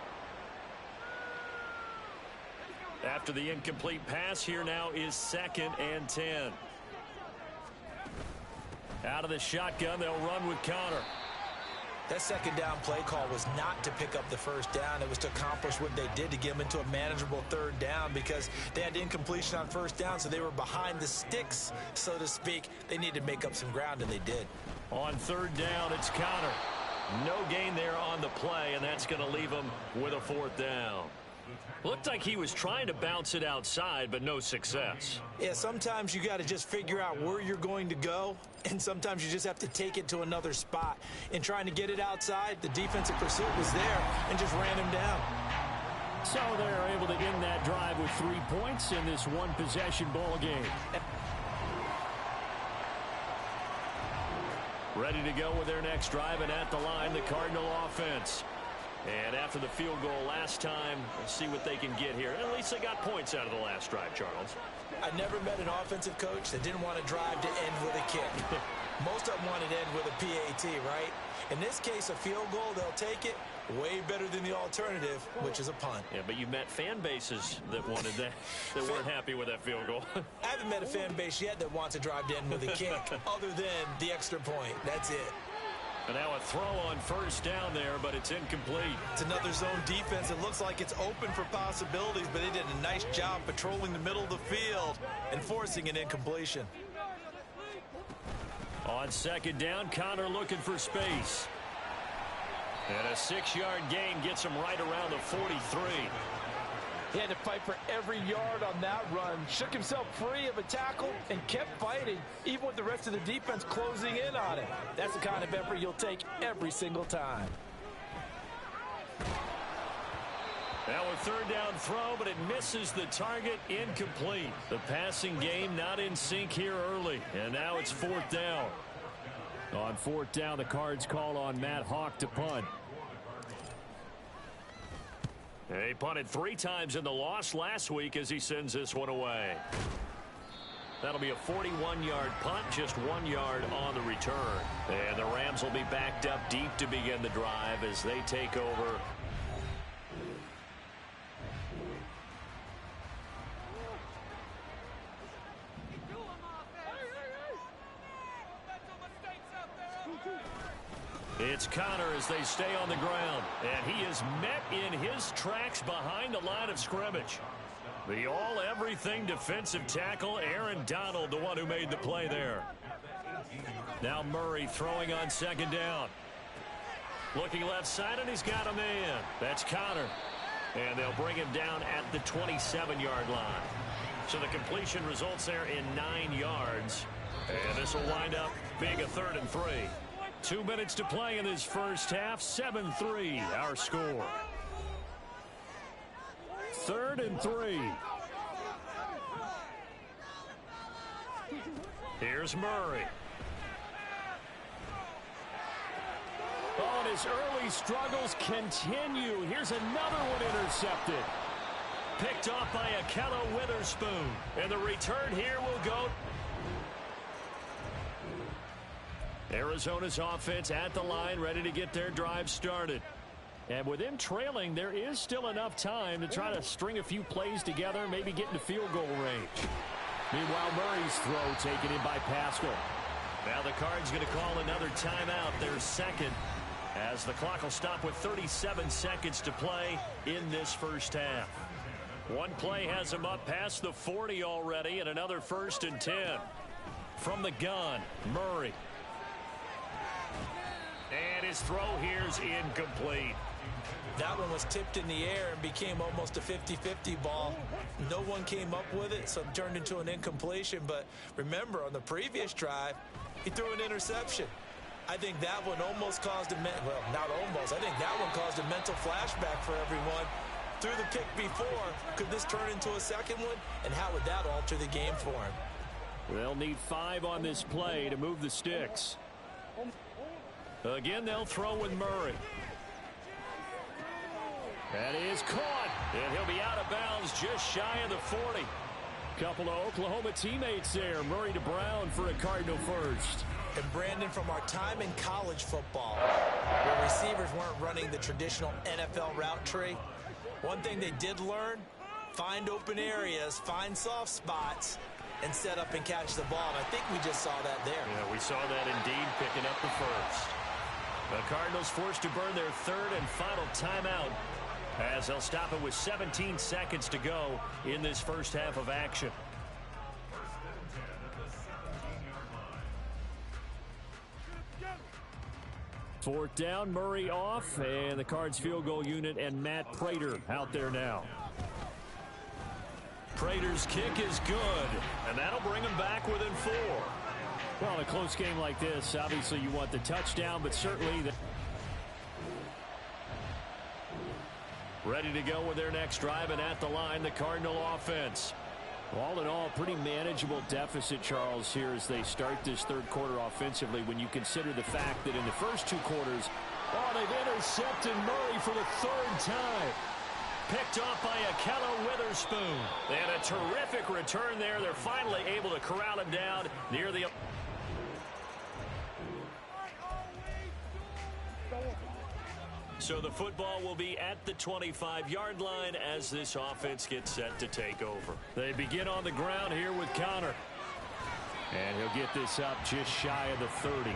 S1: After the incomplete pass, here now is 2nd and 10. Out of the shotgun, they'll run with Connor.
S2: That second down play call was not to pick up the first down. It was to accomplish what they did to get them into a manageable 3rd down because they had incompletion on 1st down, so they were behind the sticks, so to speak. They needed to make up some ground, and they did.
S1: On 3rd down, it's Connor. No gain there on the play, and that's going to leave them with a 4th down. Looked like he was trying to bounce it outside, but no success.
S2: Yeah, sometimes you got to just figure out where you're going to go, and sometimes you just have to take it to another spot. In trying to get it outside, the defensive pursuit was there and just ran him down.
S3: So they're able to end that drive with 3 points in this one-possession ball game. Ready to go with their next drive, and at the line, the Cardinal offense. And after the field goal last time, we'll see what they can get here. At least they got points out of the last drive, Charles.
S2: I never met an offensive coach that didn't want to drive to end with a kick. Most of them wanted to end with a PAT, right? In this case, a field goal, they'll take it. Way better than the alternative, which is a punt.
S1: Yeah, but you met fan bases that wanted that, that weren't happy with that field goal.
S2: I haven't met a fan base yet that wants to drive to end with a kick, other than the extra point. That's it.
S1: And now a throw on 1st down there, but it's incomplete.
S2: It's another zone defense. It looks like it's open for possibilities, but they did a nice job patrolling the middle of the field and forcing an incompletion.
S1: On 2nd down, Connor looking for space. And a 6-yard gain gets him right around the 43.
S4: He had to fight for every yard on that run. Shook himself free of a tackle and kept fighting, even with the rest of the defense closing in on him. That's the kind of effort you'll take every single time.
S1: Now a 3rd down throw, but it misses the target, incomplete. The passing game not in sync here early, and now it's 4th down.
S3: On 4th down, the Cards call on Matt Hawk to punt.
S1: He punted 3 times in the loss last week as he sends this one away. That'll be a 41-yard punt, just 1 yard on the return. And the Rams will be backed up deep to begin the drive as they take over. It's Connor as they stay on the ground, and he is met in his tracks behind the line of scrimmage. The all-everything defensive tackle, Aaron Donald, the one who made the play there. Now Murray throwing on 2nd down. Looking left side, and he's got a man. That's Connor. And they'll bring him down at the 27-yard line. So the completion results there in 9 yards. And this will wind up being a 3rd and 3. 2 minutes to play in this first half. 7-3 our score.
S3: 3rd and 3.
S1: Here's Murray.
S3: Oh, and his early struggles continue. Here's another one intercepted.
S1: Picked off by Akello Witherspoon. And the return here will go. Arizona's offense at the line, ready to get their drive started. And with them trailing, there is still enough time to try to string a few plays together, maybe get into field goal range. Meanwhile, Murray's throw taken in by Pascal. Now the Cards going to call another timeout, their 2nd, as the clock will stop with 37 seconds to play in this first half. One play has them up past the 40 already, and another 1st and 10. From the gun, Murray. And his throw here is incomplete.
S2: That one was tipped in the air and became almost a 50-50 ball. No one came up with it, so it turned into an incompletion. But remember, on the previous drive, he threw an interception. I think that one almost caused well, not almost. I think that one caused a mental flashback for everyone. Threw the pick before. Could this turn into a second one? And how would that alter the game for him?
S3: They'll need 5 on this play to move the sticks.
S1: Again, they'll throw with Murray. That is caught, and he'll be out of bounds just shy of the 40.
S3: Couple of Oklahoma teammates there. Murray to Brown for a Cardinal first.
S2: And Brandon, from our time in college football, where receivers weren't running the traditional NFL route tree, one thing they did learn, find open areas, find soft spots, and set up and catch the ball. And I think we just saw that there.
S1: Yeah, we saw that indeed, picking up the first. The Cardinals forced to burn their third and final timeout, as they'll stop it with 17 seconds to go in this first half of action.
S3: Fourth down, Murray off, and the Cards field goal unit and Matt Prater out there now.
S1: Prater's kick is good, and that'll bring him back within 4.
S3: Well, in a close game like this, obviously you want the touchdown, but certainly
S1: ready to go with their next drive, and at the line, the Cardinal offense.
S3: All in all, pretty manageable deficit, Charles, here as they start this third quarter offensively when you consider the fact that in the first 2 quarters,
S1: they've intercepted Murray for the 3rd time. Picked off by Akello Witherspoon. And a terrific return there. They're finally able to corral him down near the... So the football will be at the 25-yard line as this offense gets set to take over.
S3: They begin on the ground here with Connor. And he'll get this up just shy of the 30.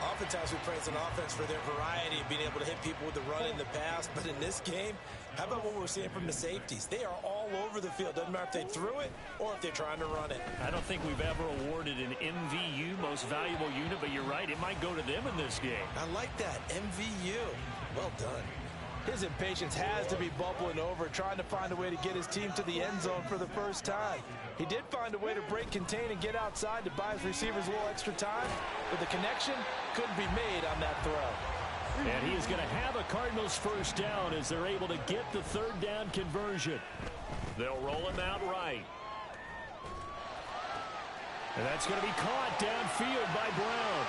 S2: Oftentimes we praise an offense for their variety of being able to hit people with the run in the pass. But in this game, how about what we're seeing from the safeties? They are all over the field. Doesn't matter if they threw it or if they're trying to run it.
S1: I don't think we've ever awarded an MVU, most valuable unit, but you're right, it might go to them in this game.
S2: I like that, MVU. Well done.
S4: His impatience has to be bubbling over, trying to find a way to get his team to the end zone for the first time. He did find a way to break contain and get outside to buy his receivers a little extra time, but the connection couldn't be made on that throw.
S3: And he is going to have a Cardinals first down as they're able to get the 3rd down conversion.
S1: They'll roll him out right.
S3: And that's going to be caught downfield by Brown.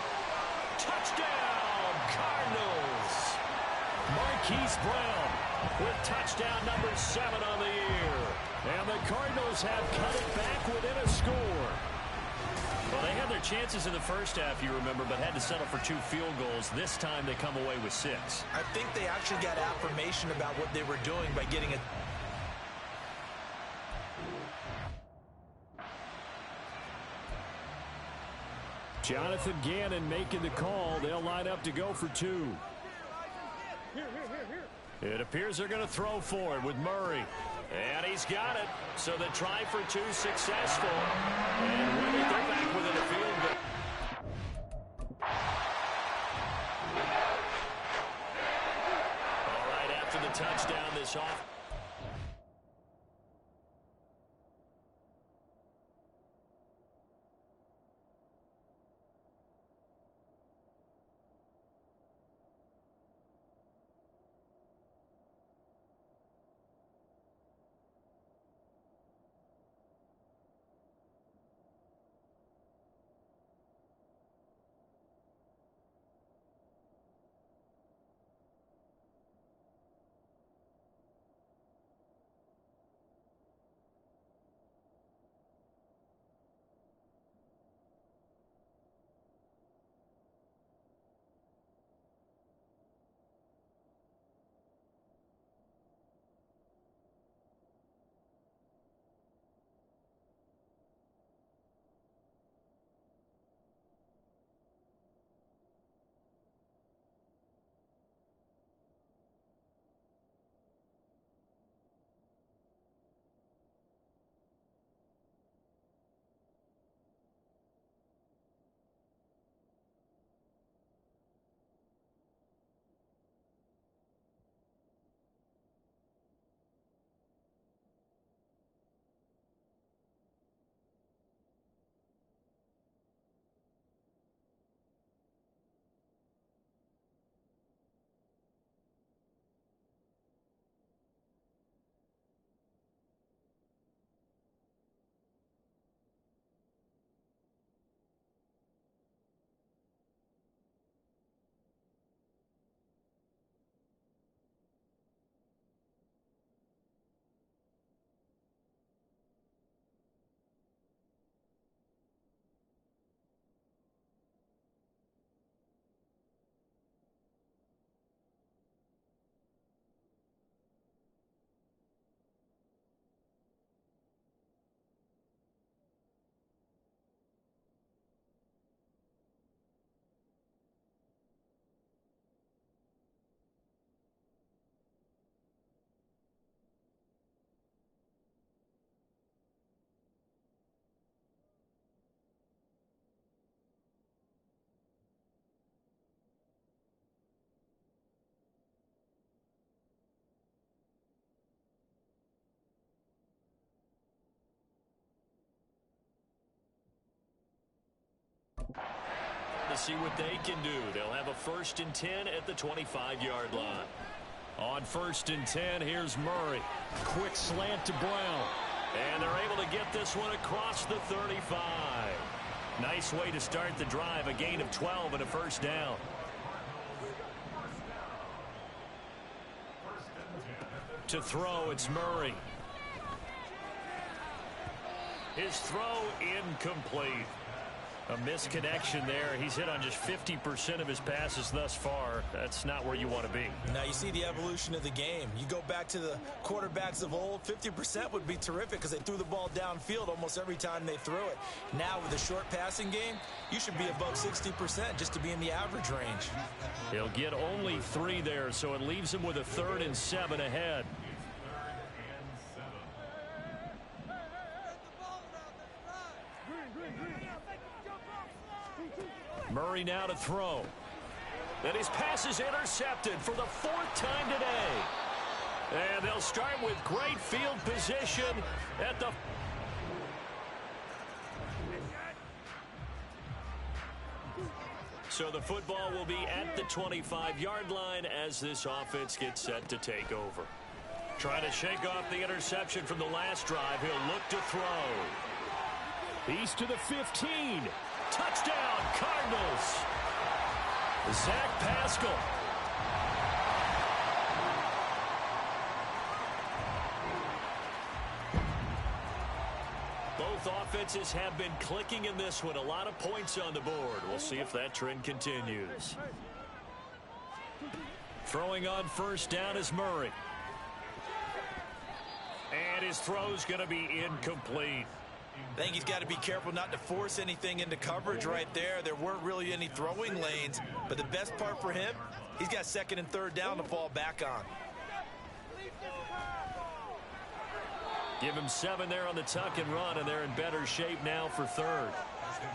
S1: Touchdown, Cardinals! Marquise Brown with touchdown number 7 on the year.
S3: And the Cardinals have cut it back within a score.
S1: Well, they had their chances in the first half, you remember, but had to settle for 2 field goals. This time they come away with 6.
S2: I think they actually got affirmation about what they were doing by getting it.
S3: Jonathan Gannon making the call. They'll line up to go for 2.
S1: It appears they're going to throw for it with Murray. And he's got it. So the try for 2 successful. And they're back within a field goal. All right, after the touchdown, this off. to see what they can do. They'll have a 1st and 10 at the 25-yard line. On 1st and 10, here's Murray. Quick slant to Brown. And they're able to get this one across the 35. Nice way to start the drive, a gain of 12 and a 1st down. To throw, it's Murray. His throw incomplete. A misconnection there. He's hit on just 50% of his passes thus far. That's not where you want to be.
S2: Now you see the evolution of the game. You go back to the quarterbacks of old, 50% would be terrific because they threw the ball downfield almost every time they threw it. Now with the short passing game, you should be above 60% just to be in the average range.
S1: He'll get only 3 there, so it leaves him with a 3rd and 7 ahead. Murray now to throw. And his pass is intercepted for the 4th time today. And they'll start with great field position at the... So the football will be at the 25-yard line as this offense gets set to take over. Trying to shake off the interception from the last drive. He'll look to throw. He's to the 15. Touchdown, Cardinals. Zach Pascal. Both offenses have been clicking in this one. A lot of points on the board. We'll see if that trend continues. Throwing on 1st down is Murray. And his throw's going to be incomplete.
S2: I think he's got to be careful not to force anything into coverage right there. There weren't really any throwing lanes, but the best part for him, he's got 2nd and 3rd down to fall back on.
S1: Give him 7 there on the tuck and run, and they're in better shape now for 3rd.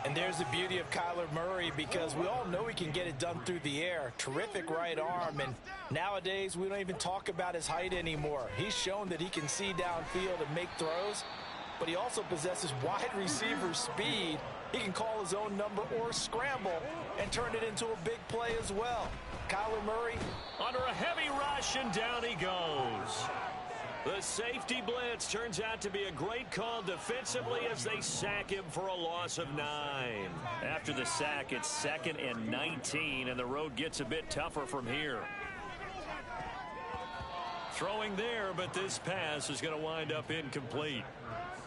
S4: And there's the beauty of Kyler Murray, because we all know he can get it done through the air. Terrific right arm, and nowadays we don't even talk about his height anymore. He's shown that he can see downfield and make throws, but he also possesses wide receiver speed. He can call his own number or scramble and turn it into a big play as well. Kyler Murray
S1: under a heavy rush, and down he goes. The safety blitz turns out to be a great call defensively as they sack him for a loss of 9. After the sack, it's 2nd and 19, and the road gets a bit tougher from here. Throwing there, but this pass is going to wind up incomplete.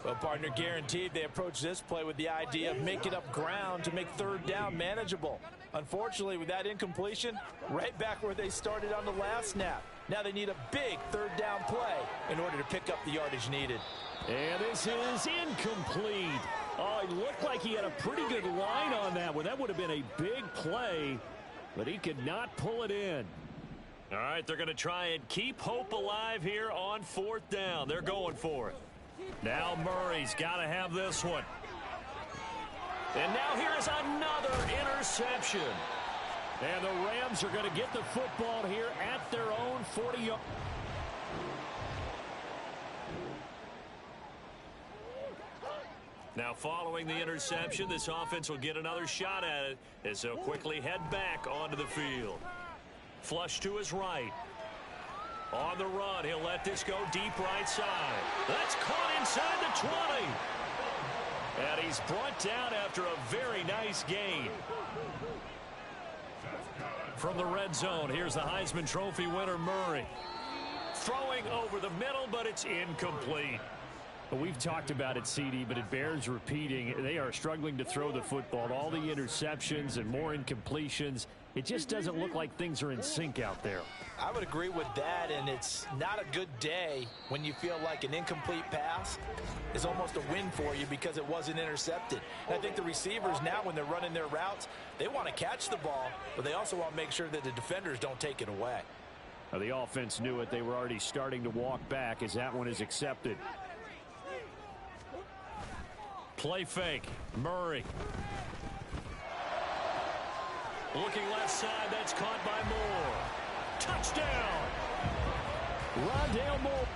S4: Well, partner, guaranteed they approach this play with the idea of making up ground to make 3rd down manageable. Unfortunately, with that incompletion, right back where they started on the last snap. Now they need a big 3rd down play in order to pick up the yardage needed.
S1: And this is incomplete. Oh, it looked like he had a pretty good line on that one. That would have been a big play, but he could not pull it in. All right, they're going to try and keep hope alive here on 4th down. They're going for it. Now Murray's got to have this one. And now here is another interception. And the Rams are going to get the football here at their own 40-yard. Now following the interception, this offense will get another shot at it as they'll quickly head back onto the field. Flush to his right. On the run, he'll let this go deep right side. That's caught inside the 20. And he's brought down after a very nice gain. From the red zone, here's the Heisman Trophy winner, Murray. Throwing over the middle, but it's incomplete.
S3: Well, we've talked about it, CD, but it bears repeating. They are struggling to throw the football. All the interceptions and more incompletions. It just doesn't look like things are in sync out there.
S4: I would agree with that, and it's not a good day when you feel like an incomplete pass is almost a win for you because it wasn't intercepted. And I think the receivers now, when they're running their routes, they want to catch the ball, but they also want to make sure that the defenders don't take it away.
S3: Well, the offense knew it. They were already starting to walk back as that one is accepted.
S1: Play fake. Murray. Looking left side. That's caught by Moore. Touchdown.
S3: Rondale Moore.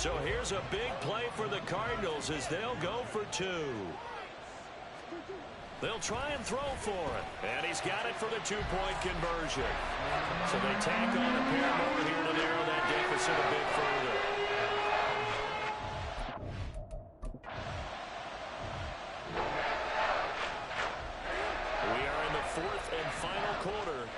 S1: So here's a big play for the Cardinals as they'll go for 2. They'll try and throw for it. And he's got it for the 2-point conversion. So they tack on a pair more here to narrow that deficit a bit further. We are in the 4th and final quarter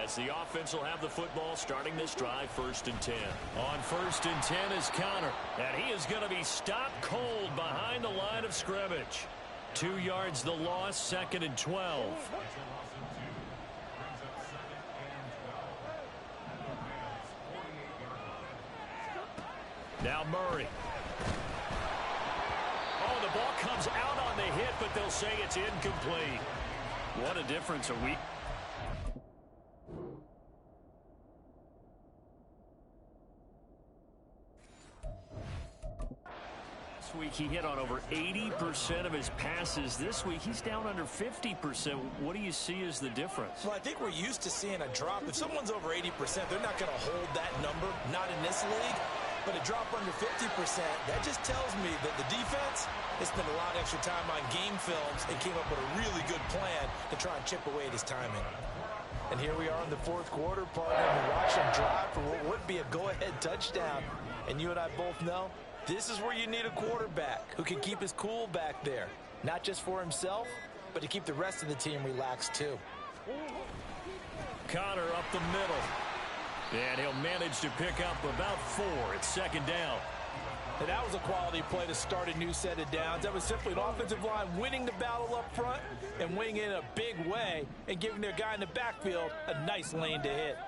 S1: as the offense will have the football starting this drive 1st and 10. On 1st and 10 is Connor. And he is going to be stopped cold behind the line of scrimmage. 2 yards the loss, 2nd and 12. Now Murray. Oh, the ball comes out on the hit, but they'll say it's incomplete. What a difference a week. Last week he hit on over 80% of his passes. This week he's down under 50%. What do you see as the difference?
S2: Well, I think we're used to seeing a drop. If someone's over 80%, they're not going to hold that number, not in this league. But a drop under 50%, that just tells me that the defense has spent a lot of extra time on game films and came up with a really good plan to try and chip away at his timing.
S4: And here we are in the 4th quarter, partner, and watch him drive for what would be a go-ahead touchdown. And you and I both know this is where you need a quarterback who can keep his cool back there. Not just for himself, but to keep the rest of the team relaxed too.
S1: Connor up the middle. And he'll manage to pick up about 4. It's 2nd down.
S4: And that was a quality play to start a new set of downs. That was simply an offensive line winning the battle up front and winning it in a big way and giving their guy in the backfield a nice lane to hit.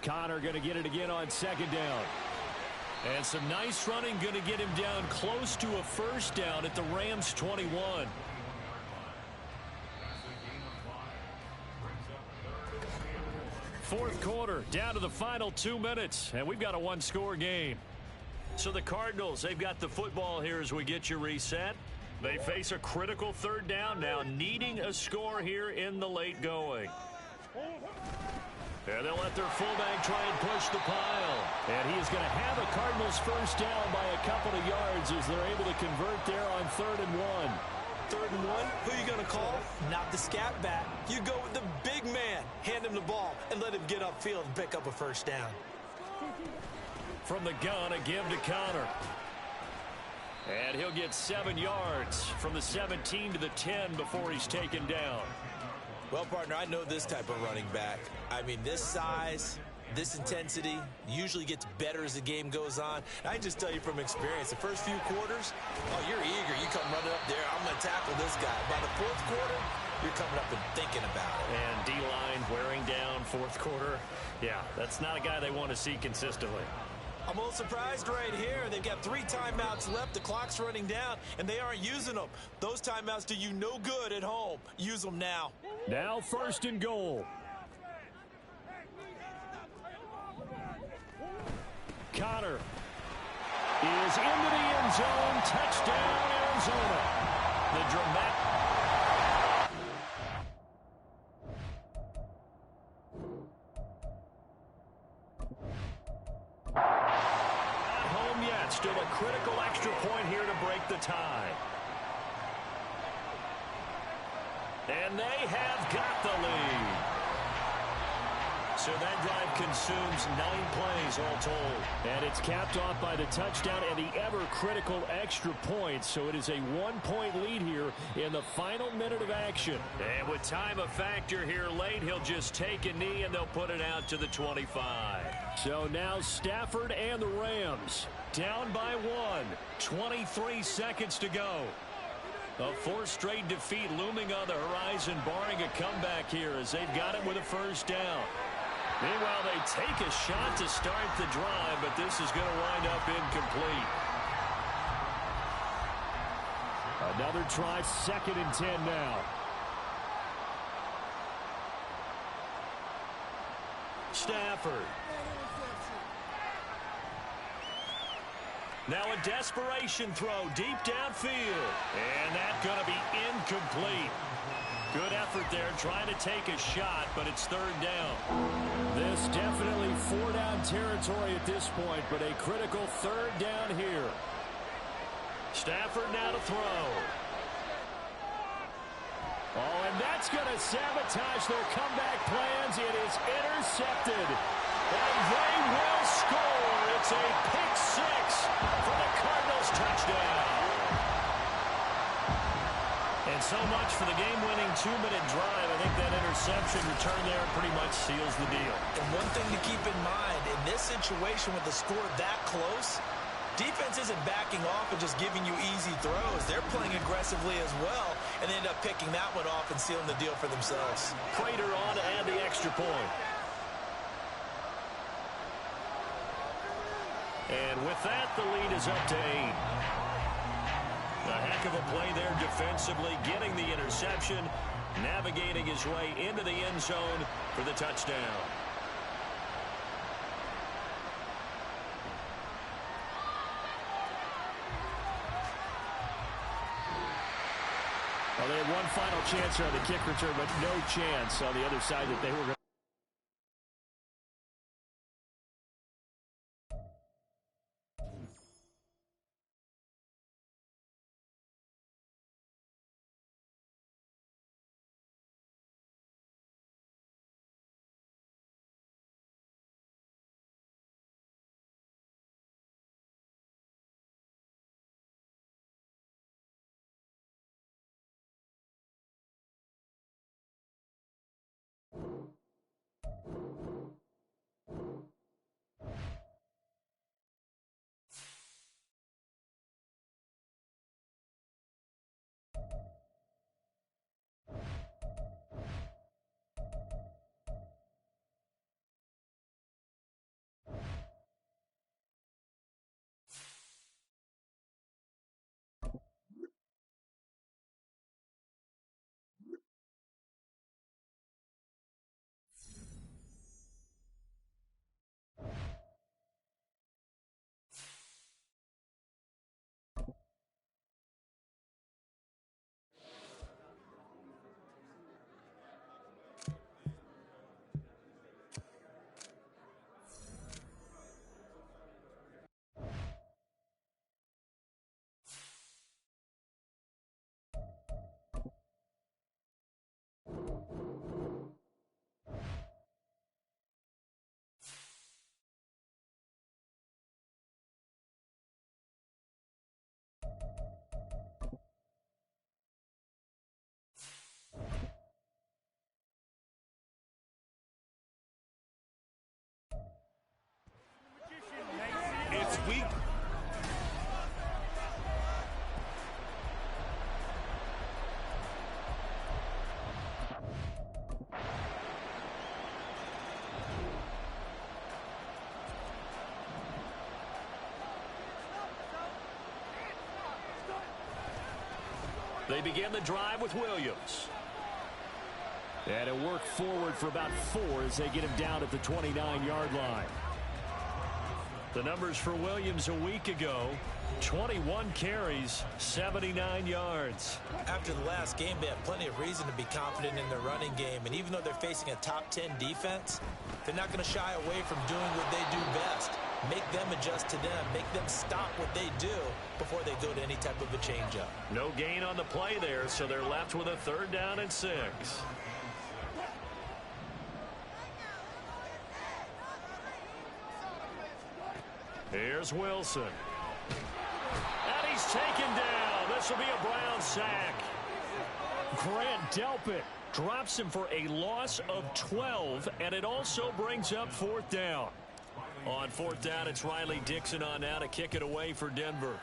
S1: Connor going to get it again on 2nd down. And some nice running going to get him down close to a 1st down at the Rams 21. Fourth quarter, down to the final 2 minutes, and we've got a 1-score game. So the Cardinals, they've got the football here as we get you reset. They face a critical 3rd down now, needing a score here in the late going. And they'll let their fullback try and push the pile. And he is going to have a Cardinals 1st down by a couple of yards as they're able to convert there on 3rd and 1.
S2: 3rd and 1, who are you going to call? Not the scat back. You go with the big man. Hand him the ball and let him get upfield and pick up a 1st down.
S1: From the gun, a give to Connor. And he'll get 7 yards from the 17 to the 10 before he's taken down.
S2: Well, partner, I know this type of running back. I mean, this size, this intensity usually gets better as the game goes on. And I can just tell you from experience, the first few quarters, oh, you're eager. You come running up there, I'm going to tackle this guy. By the 4th quarter, you're coming up and thinking about it.
S1: And D-line wearing down 4th quarter. Yeah, that's not a guy they want to see consistently.
S2: I'm a little surprised right here. They've got 3 timeouts left. The clock's running down, and they aren't using them. Those timeouts do you no good at home. Use them now.
S1: Now 1st and goal. Connor is into the end zone. Touchdown, Arizona. The dramatic. Not home yet. Still a critical extra point here to break the tie. And they have got the lead. So that drive consumes 9 plays all told. And it's capped off by the touchdown and the ever-critical extra point. So it is a 1-point lead here in the final minute of action. And with time a factor here late, he'll just take a knee and they'll put it out to the 25. So now Stafford and the Rams down by 1. 23 seconds to go. A 4th straight defeat looming on the horizon, barring a comeback here as they've got it with a 1st down. Meanwhile, they take a shot to start the drive, but this is going to wind up incomplete. Another try, 2nd and 10 now. Stafford. Now a desperation throw deep downfield. And that's going to be incomplete. Good effort there, trying to take a shot, but it's third down.
S3: This definitely four-down territory at this point, but a critical third down here.
S1: Stafford now to throw.
S3: Oh, and that's going to sabotage their comeback plans. It is intercepted. And they will score. It's a pick six for the Cardinals touchdown.
S1: And so much for the game-winning 2-minute drive. I think that interception return there pretty much seals the deal.
S2: And one thing to keep in mind, in this situation with the score that close, defense isn't backing off and just giving you easy throws. They're playing aggressively as well, and they end up picking that one off and sealing the deal for themselves.
S1: Prater on to add the extra point. And with that, the lead is up to 8. A heck of a play there defensively, getting the interception, navigating his way into the end zone for the touchdown.
S3: Well, they had one final chance on the kick return, but no chance on the other side that they were going to.
S5: It's weak.
S1: They begin the drive with Williams.
S3: And it worked forward for about 4 as they get him down at the 29-yard line.
S1: The numbers for Williams a week ago, 21 carries, 79 yards.
S2: After the last game, they have plenty of reason to be confident in their running game. And even though they're facing a top 10 defense, they're not going to shy away from doing what they do best. Make them adjust to them. Make them stop what they do before they go to any type of a changeup.
S1: No gain on the play there, so they're left with a 3rd down and 6. Here's Wilson. And he's taken down. This will be a Brown sack.
S3: Grant Delpit
S1: Drops him for a loss of 12, and it also brings up 4th down. On 4th down, it's Riley Dixon on now to kick it away for Denver.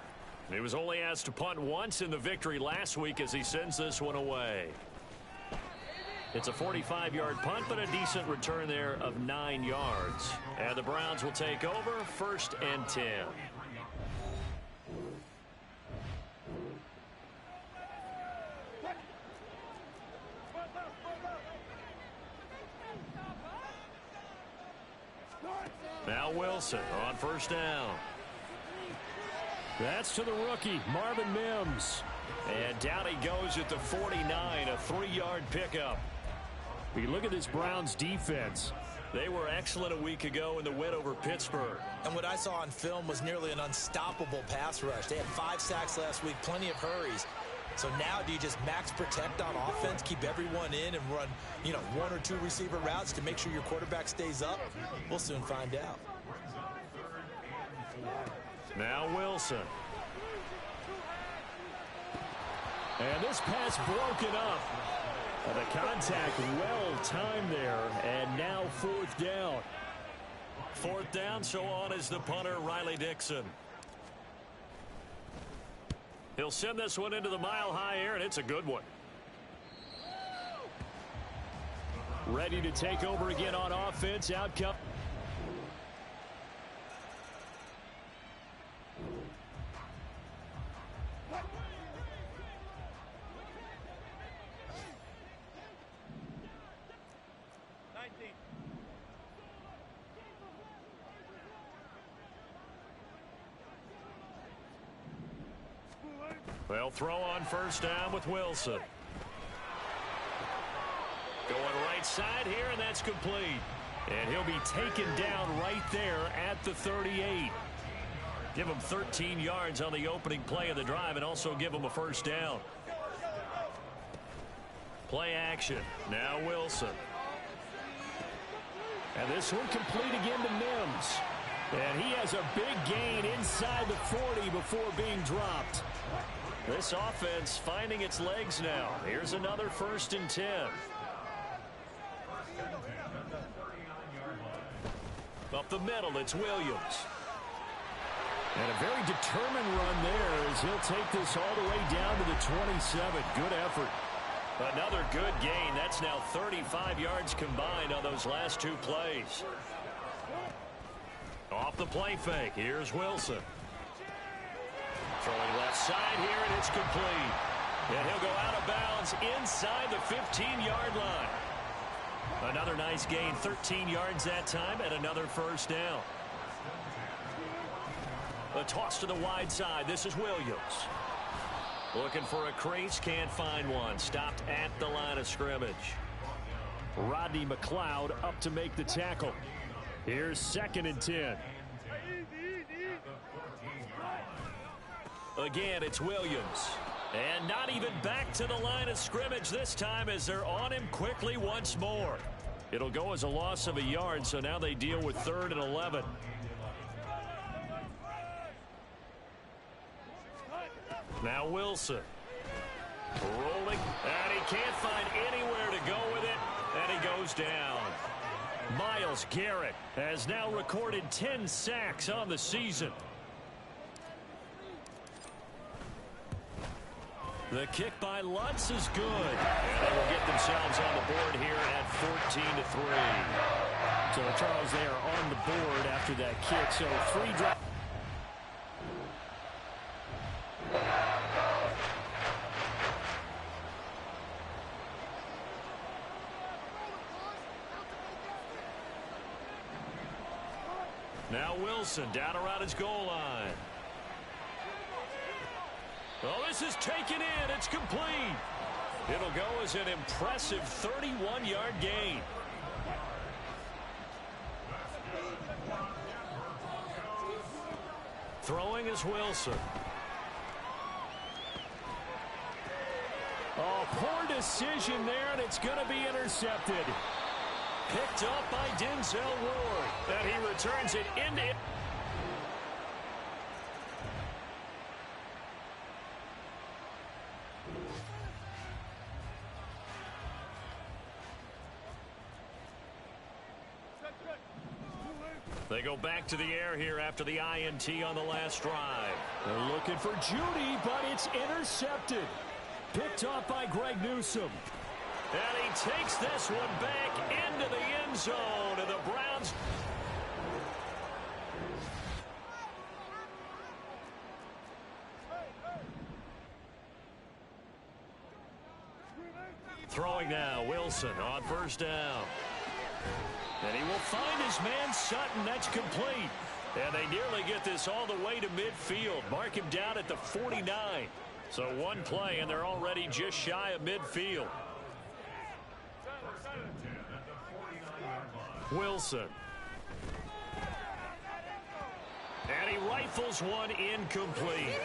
S1: He was only asked to punt once in the victory last week as he sends this one away. It's a 45-yard punt, but a decent return there of 9 yards. And the Browns will take over 1st and 10. Now Wilson on 1st down.
S3: That's to the rookie, Marvin Mims.
S1: And down he goes at the 49, a 3-yard pickup.
S3: We look at this Browns defense.
S1: They were excellent a week ago in the win over Pittsburgh.
S2: And what I saw on film was nearly an unstoppable pass rush. They had 5 sacks last week, plenty of hurries. So now do you just max protect on offense, keep everyone in, and run, 1 or 2 receiver routes to make sure your quarterback stays up? We'll soon find out.
S1: Now Wilson.
S3: And this pass broken up. The contact well timed there, and now 4th down.
S1: 4th down, so on is the punter, Riley Dixon. He'll send this one into the mile-high air, and it's a good one.
S3: Ready to take over again on offense. Out come.
S1: They'll throw on 1st down with Wilson. Going right side here, and that's complete. And he'll be taken down right there at the 38. Give him 13 yards on the opening play of the drive and also give him a 1st down. Play action. Now Wilson.
S3: And this one complete again to Mims. And he has a big gain inside the 40 before being dropped.
S1: This offense finding its legs now. Here's another 1st and 10. Up the middle, it's Williams.
S3: And a very determined run there as he'll take this all the way down to the 27. Good effort.
S1: Another good gain. That's now 35 yards combined on those last 2 plays. Off the play fake, here's Wilson. Throwing left side here, and it's complete. And he'll go out of bounds inside the 15-yard line. Another nice gain, 13 yards that time, and another 1st down. A toss to the wide side. This is Williams. Looking for a crease, can't find one. Stopped at the line of scrimmage.
S3: Rodney McLeod up to make the tackle. Here's 2nd and 10.
S1: Again, it's Williams. And not even back to the line of scrimmage this time as they're on him quickly once more. It'll go as a loss of a yard, so now they deal with 3rd and 11. Now Wilson. Rolling, and he can't find anywhere to go with it, and he goes down. Myles Garrett has now recorded 10 sacks on the season. The kick by Lutz is good. And they will get themselves on the board here at 14-3.
S3: So Charles, they are on the board after that kick. So 3 drop.
S1: Now Wilson down around his goal line. Oh, this is taken in. It's complete. It'll go as an impressive 31-yard gain. Throwing is Wilson.
S3: Oh, poor decision there, and it's going to be intercepted.
S1: Picked up by Denzel Ward. And he returns it into it. They go back to the air here after the INT on the last drive.
S3: They're looking for Judy, but it's intercepted. Picked off by Greg Newsome.
S1: And he takes this one back into the end zone, and the Browns. Throwing now, Wilson on 1st down. And he will find his man Sutton. That's complete. And they nearly get this all the way to midfield. Mark him down at the 49. So one play, and they're already just shy of midfield. Wilson. And he rifles one incomplete.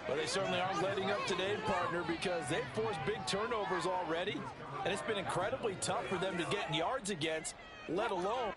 S4: Well, they certainly aren't letting up today, partner, because they've forced big turnovers already, and it's been incredibly tough for them to get yards against, let alone.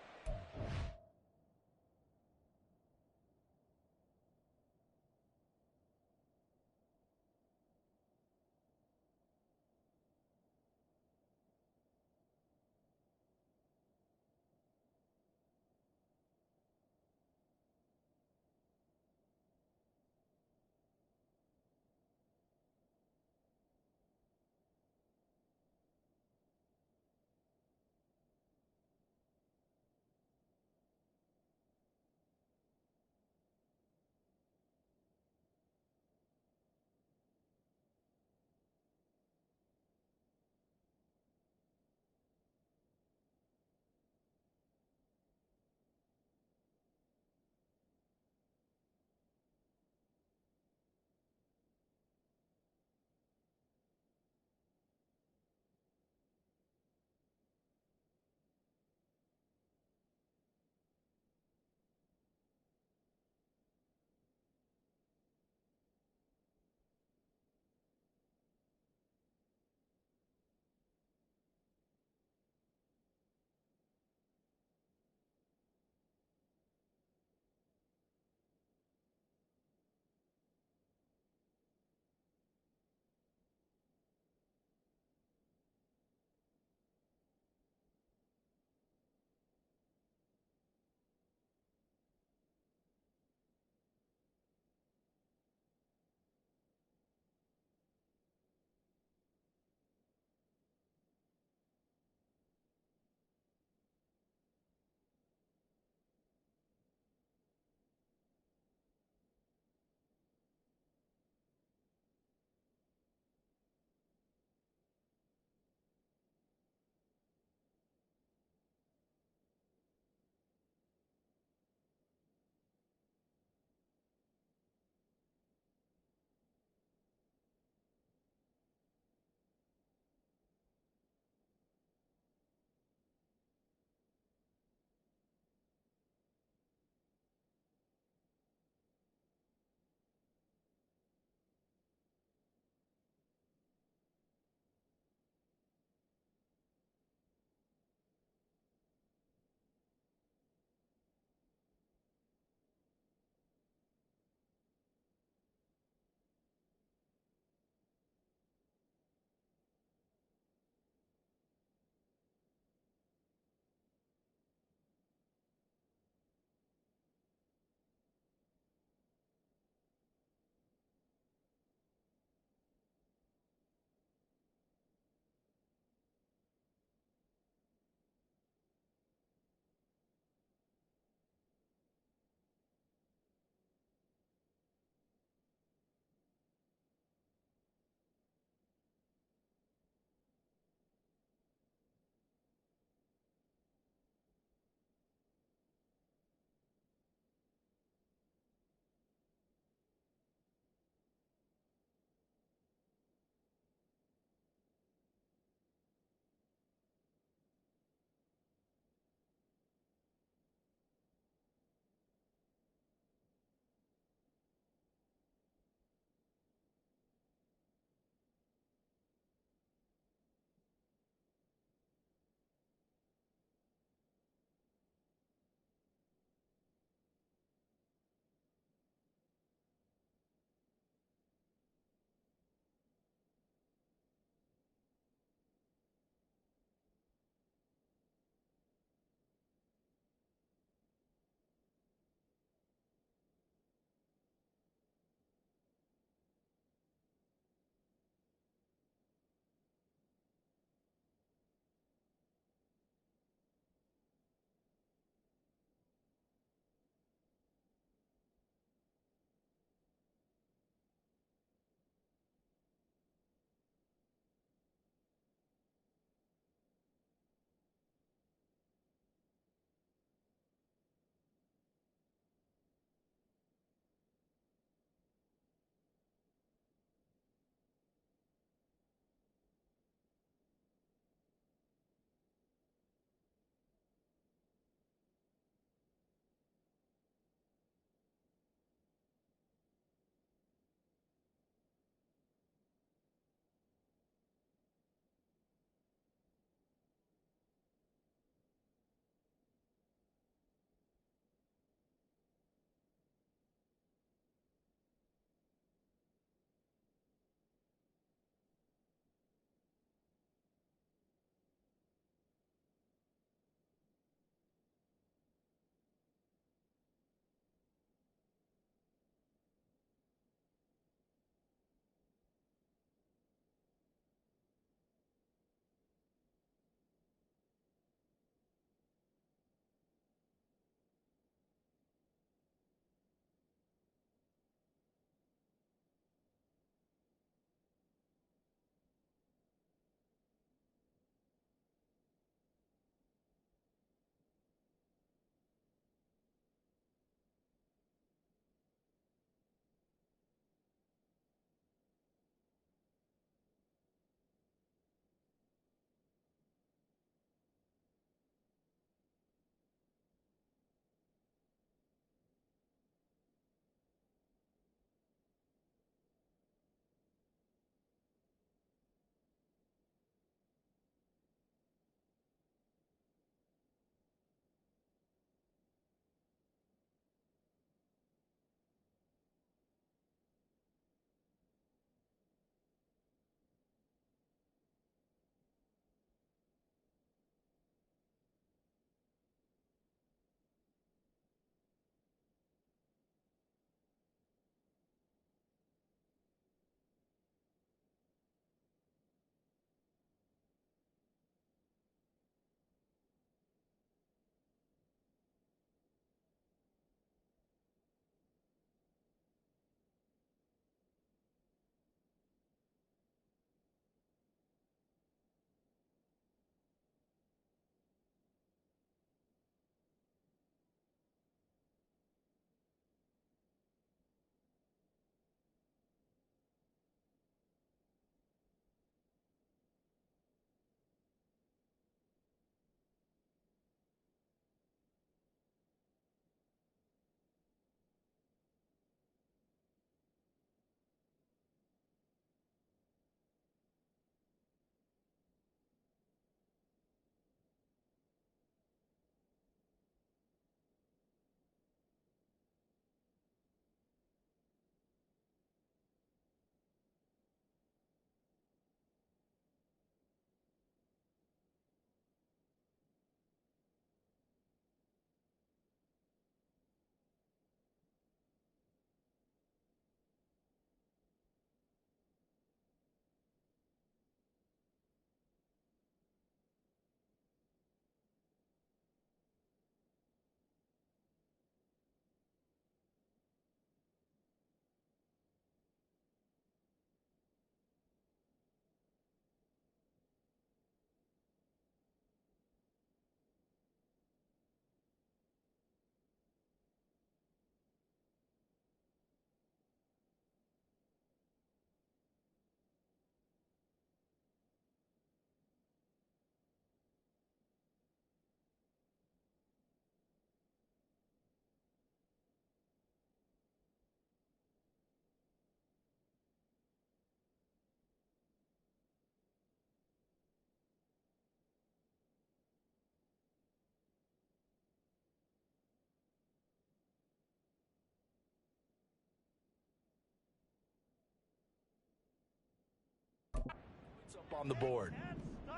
S4: on the board.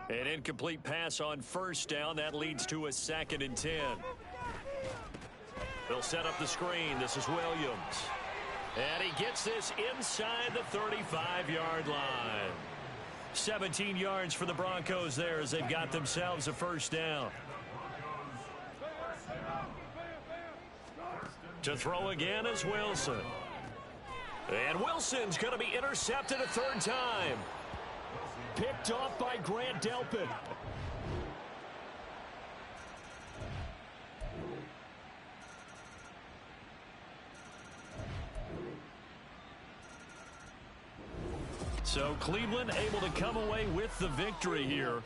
S1: An incomplete pass on first down. That leads to a 2nd and 10. They'll set up the screen. This is Williams. And he gets this inside the 35-yard line. 17 yards for the Broncos there as they've got themselves a first down. To throw again is Wilson. And Wilson's going to be intercepted a 3rd time. Picked off by Grant Delpit. So Cleveland able to come away with the victory here.